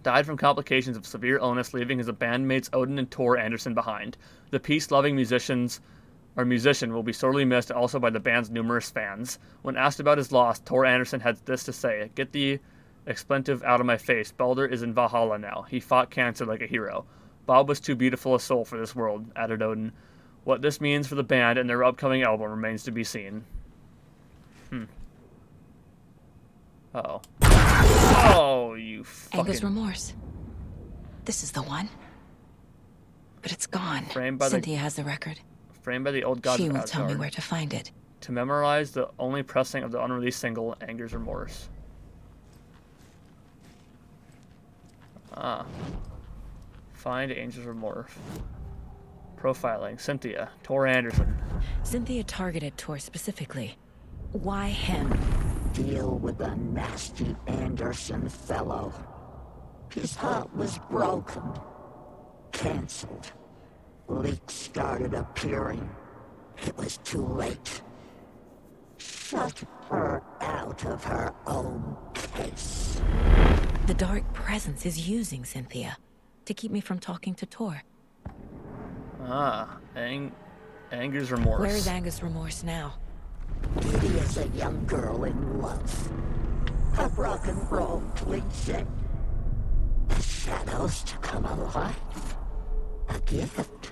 died from complications of severe illness, leaving his bandmates Odin and Tor Anderson behind. The peace-loving musician will be sorely missed also by the band's numerous fans. When asked about his loss, Tor Anderson had this to say, "Get the expletive out of my face. Balder is in Valhalla now. He fought cancer like a hero. Bob was too beautiful a soul for this world," added Odin. What this means for the band and their upcoming album remains to be seen. Uh-oh. Oh, you fucking... Anger's remorse. This is the one. But it's gone. Framed by Cynthia has the record. Framed by the Old Gods She of will Asgard. tell me where to find it. To memorize the only pressing of the unreleased single, Anger's Remorse. Find Anger's Remorse. Profiling. Cynthia. Tor Anderson. Cynthia targeted Tor specifically. Why him? Deal with the nasty Anderson fellow. His heart was broken. Cancelled. Leaks started appearing. It was too late. Shut her out of her own case. The dark presence is using Cynthia to keep me from talking to Tor. Anger's Remorse. Where is Anger's Remorse now? Kitty is a young girl in love. A rock and roll cliche. The shadows to come alive. A gift.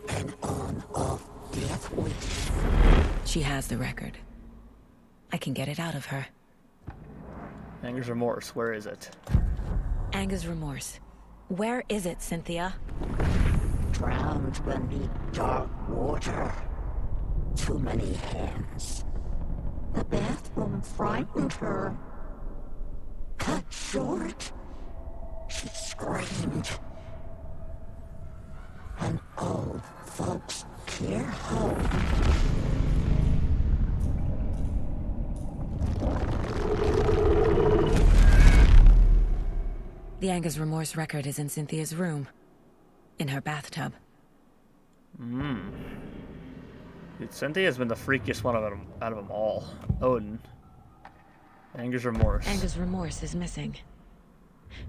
An on-off death wish. She has the record. I can get it out of her. Anger's Remorse, where is it? Anger's Remorse. Where is it, Cynthia? Drowned beneath dark water. Too many hands. The bathroom frightened her. Cut short. She screamed. An old folks' care home. The Anger's Remorse record is in Cynthia's room. In her bathtub. Dude, Cynthia's been the freakiest one out of them all. Odin. Anger's Remorse. Anger's Remorse is missing.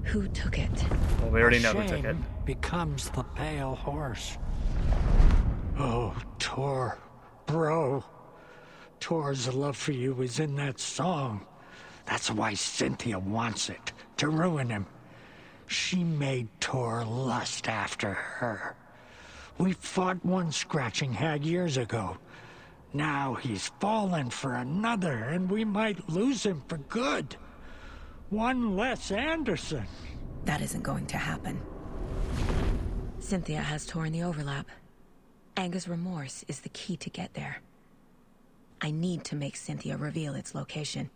Who took it? Well, we already know who took it. Shame becomes the pale horse. Oh, Tor. Bro. Tor's love for you is in that song. That's why Cynthia wants it. To ruin him. She made Tor lust after her. We fought one scratching hag years ago. Now he's fallen for another, and we might lose him for good. One less Anderson. That isn't going to happen. Cynthia has Tor in the overlap. Anger's Remorse is the key to get there. I need to make Cynthia reveal its location.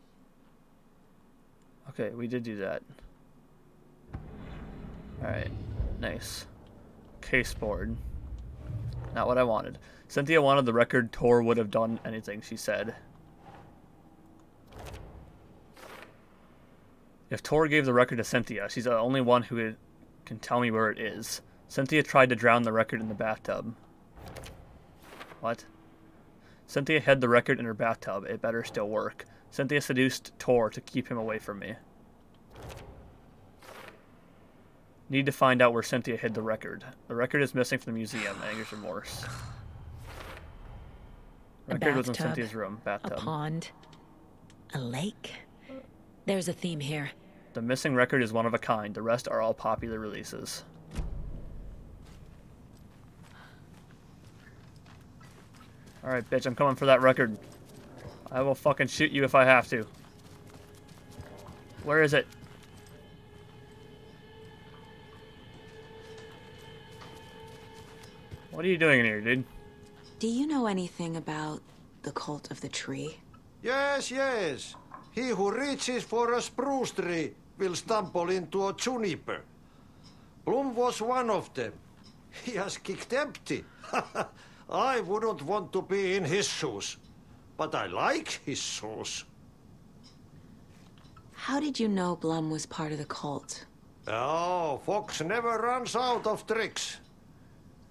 Okay, we did do that. Alright, nice. Case board. Not what I wanted. Cynthia wanted the record. Tor would have done anything, she said. If Tor gave the record to Cynthia, she's the only one who can tell me where it is. Cynthia tried to drown the record in the bathtub. What? Cynthia hid the record in her bathtub. It better still work. Cynthia seduced Tor to keep him away from me. Need to find out where Cynthia hid the record. The record is missing from the museum. Anger's Remorse. Record was in Cynthia's room. Bathtub. A pond. A lake. There's a theme here. The missing record is one of a kind. The rest are all popular releases. Alright, bitch, I'm coming for that record. I will fucking shoot you if I have to. Where is it? What are you doing in here, dude? Do you know anything about the cult of the tree? Yes, yes. He who reaches for a spruce tree will stumble into a juniper. Bloom was one of them. He has kicked empty. I wouldn't want to be in his shoes. But I like his shoes. How did you know Blum was part of the cult? Oh, Fox never runs out of tricks.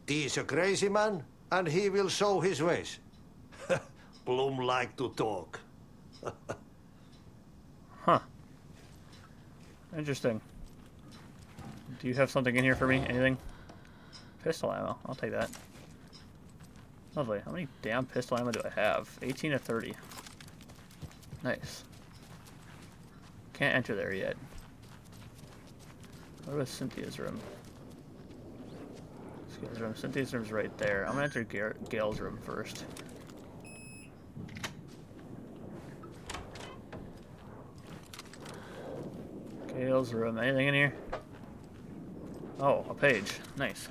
He's a crazy man, and he will show his ways. Bloom like to talk. Huh. Interesting. Do you have something in here for me? Anything? Pistol ammo. I'll take that. Lovely. How many damn pistol ammo do I have? 18 or 30. Nice. Can't enter there yet. What was Cynthia's room? Cynthia's room. Cynthia's room's right there. I'm gonna enter Gail's room first. Gail's room. Anything in here? Oh, a page. Nice.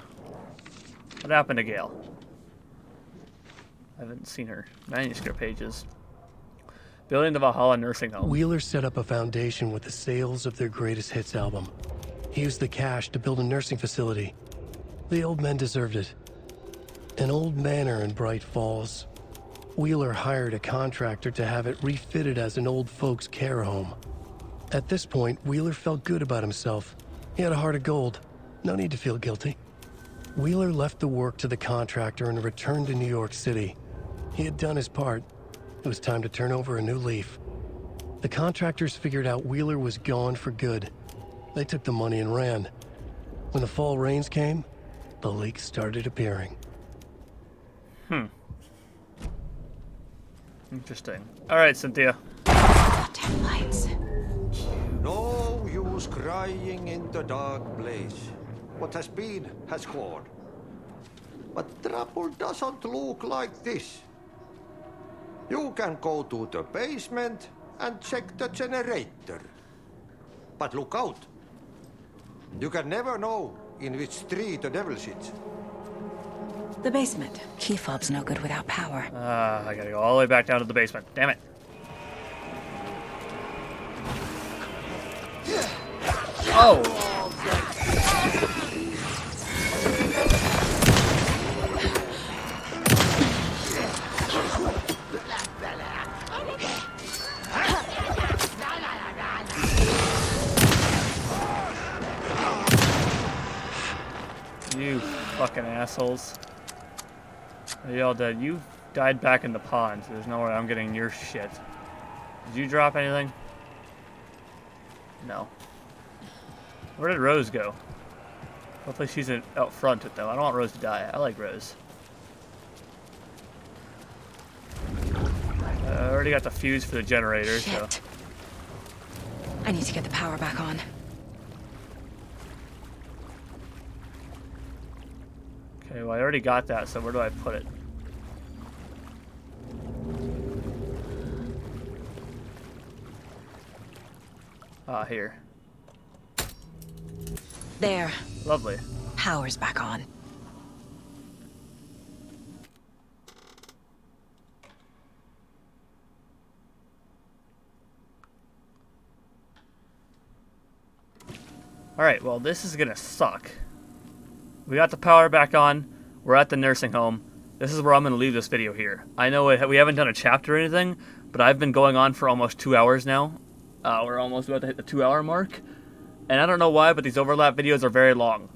What happened to Gail? I haven't seen her. Manuscript pages. Building the Valhalla nursing home. Wheeler set up a foundation with the sales of their greatest hits album. He used the cash to build a nursing facility. The old men deserved it. An old manor in Bright Falls. Wheeler hired a contractor to have it refitted as an old folks' care home. At this point, Wheeler felt good about himself. He had a heart of gold. No need to feel guilty. Wheeler left the work to the contractor and returned to New York City. He had done his part. It was time to turn over a new leaf. The contractors figured out Wheeler was gone for good. They took the money and ran. When the fall rains came, the leaks started appearing. Interesting. Alright, Cynthia. Damn lights. No use crying in the dark place. What has been has gone. But trouble doesn't look like this. You can go to the basement and check the generator. But look out. You can never know in which tree the devil sits. The basement. Key fob's no good without power. I gotta go all the way back down to the basement. Damn it. Oh! You fucking assholes. Are you all dead? You died back in the pond. There's no way I'm getting your shit. Did you drop anything? No. Where did Rose go? Hopefully she's out front with them. I don't want Rose to die. I like Rose. I already got the fuse for the generator, Shit. so... I need to get the power back on. Okay, well I already got that, so where do I put it? Ah, here. There. Lovely. Power's back on. Alright, well this is gonna suck. We got the power back on. We're at the nursing home. This is where I'm gonna leave this video here. I know we haven't done a chapter or anything, but I've been going on for almost 2 hours now. We're almost about to hit the 2-hour mark. And I don't know why, but these overlap videos are very long.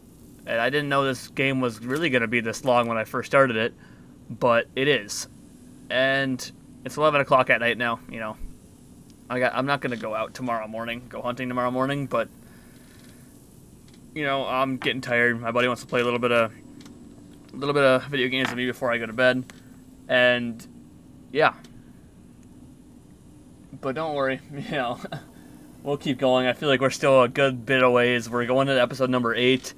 And I didn't know this game was really going to be this long when I first started it, but it is. And it's 11 o'clock at night now, you know. I'm not going to go out tomorrow morning, go hunting tomorrow morning, but, you know, I'm getting tired. My buddy wants to play a little bit of video games with me before I go to bed. And, yeah. But don't worry, you know, we'll keep going. I feel like we're still a good bit of ways. We're going to episode number 8.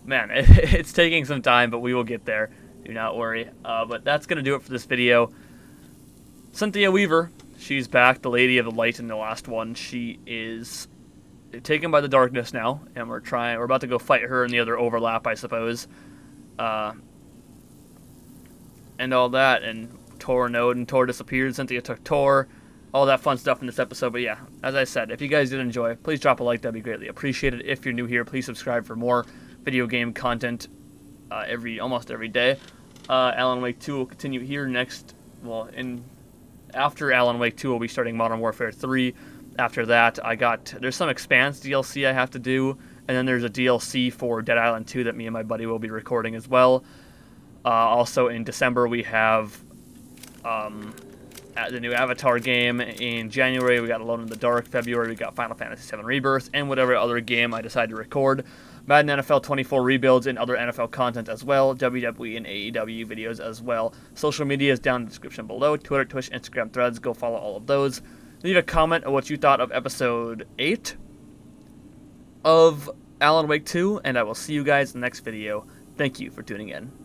Man, it's taking some time, but we will get there. Do not worry. But that's going to do it for this video. Cynthia Weaver, she's back, the Lady of the Light in the last one. She is taken by the darkness now, and we're about to go fight her in the other overlap, I suppose. and all that, and Tor and Odin. Tor disappeared, Cynthia took Tor, all that fun stuff in this episode. But yeah, as I said, if you guys did enjoy, please drop a like, that'd be greatly appreciated. If you're new here, please subscribe for more video game content almost every day. Alan Wake 2 will continue here next, after Alan Wake 2 we'll be starting Modern Warfare 3. After that, there's some Expanse DLC I have to do, and then there's a DLC for Dead Island 2 that me and my buddy will be recording as well. Also in December we have the new Avatar game. In January we got Alone in the Dark. February we got Final Fantasy VII Rebirth, and whatever other game I decide to record. Madden NFL 24 rebuilds and other NFL content as well. WWE and AEW videos as well. Social media is down in the description below. Twitter, Twitch, Instagram, Threads. Go follow all of those. Leave a comment on what you thought of episode 8 of Alan Wake 2, and I will see you guys in the next video. Thank you for tuning in.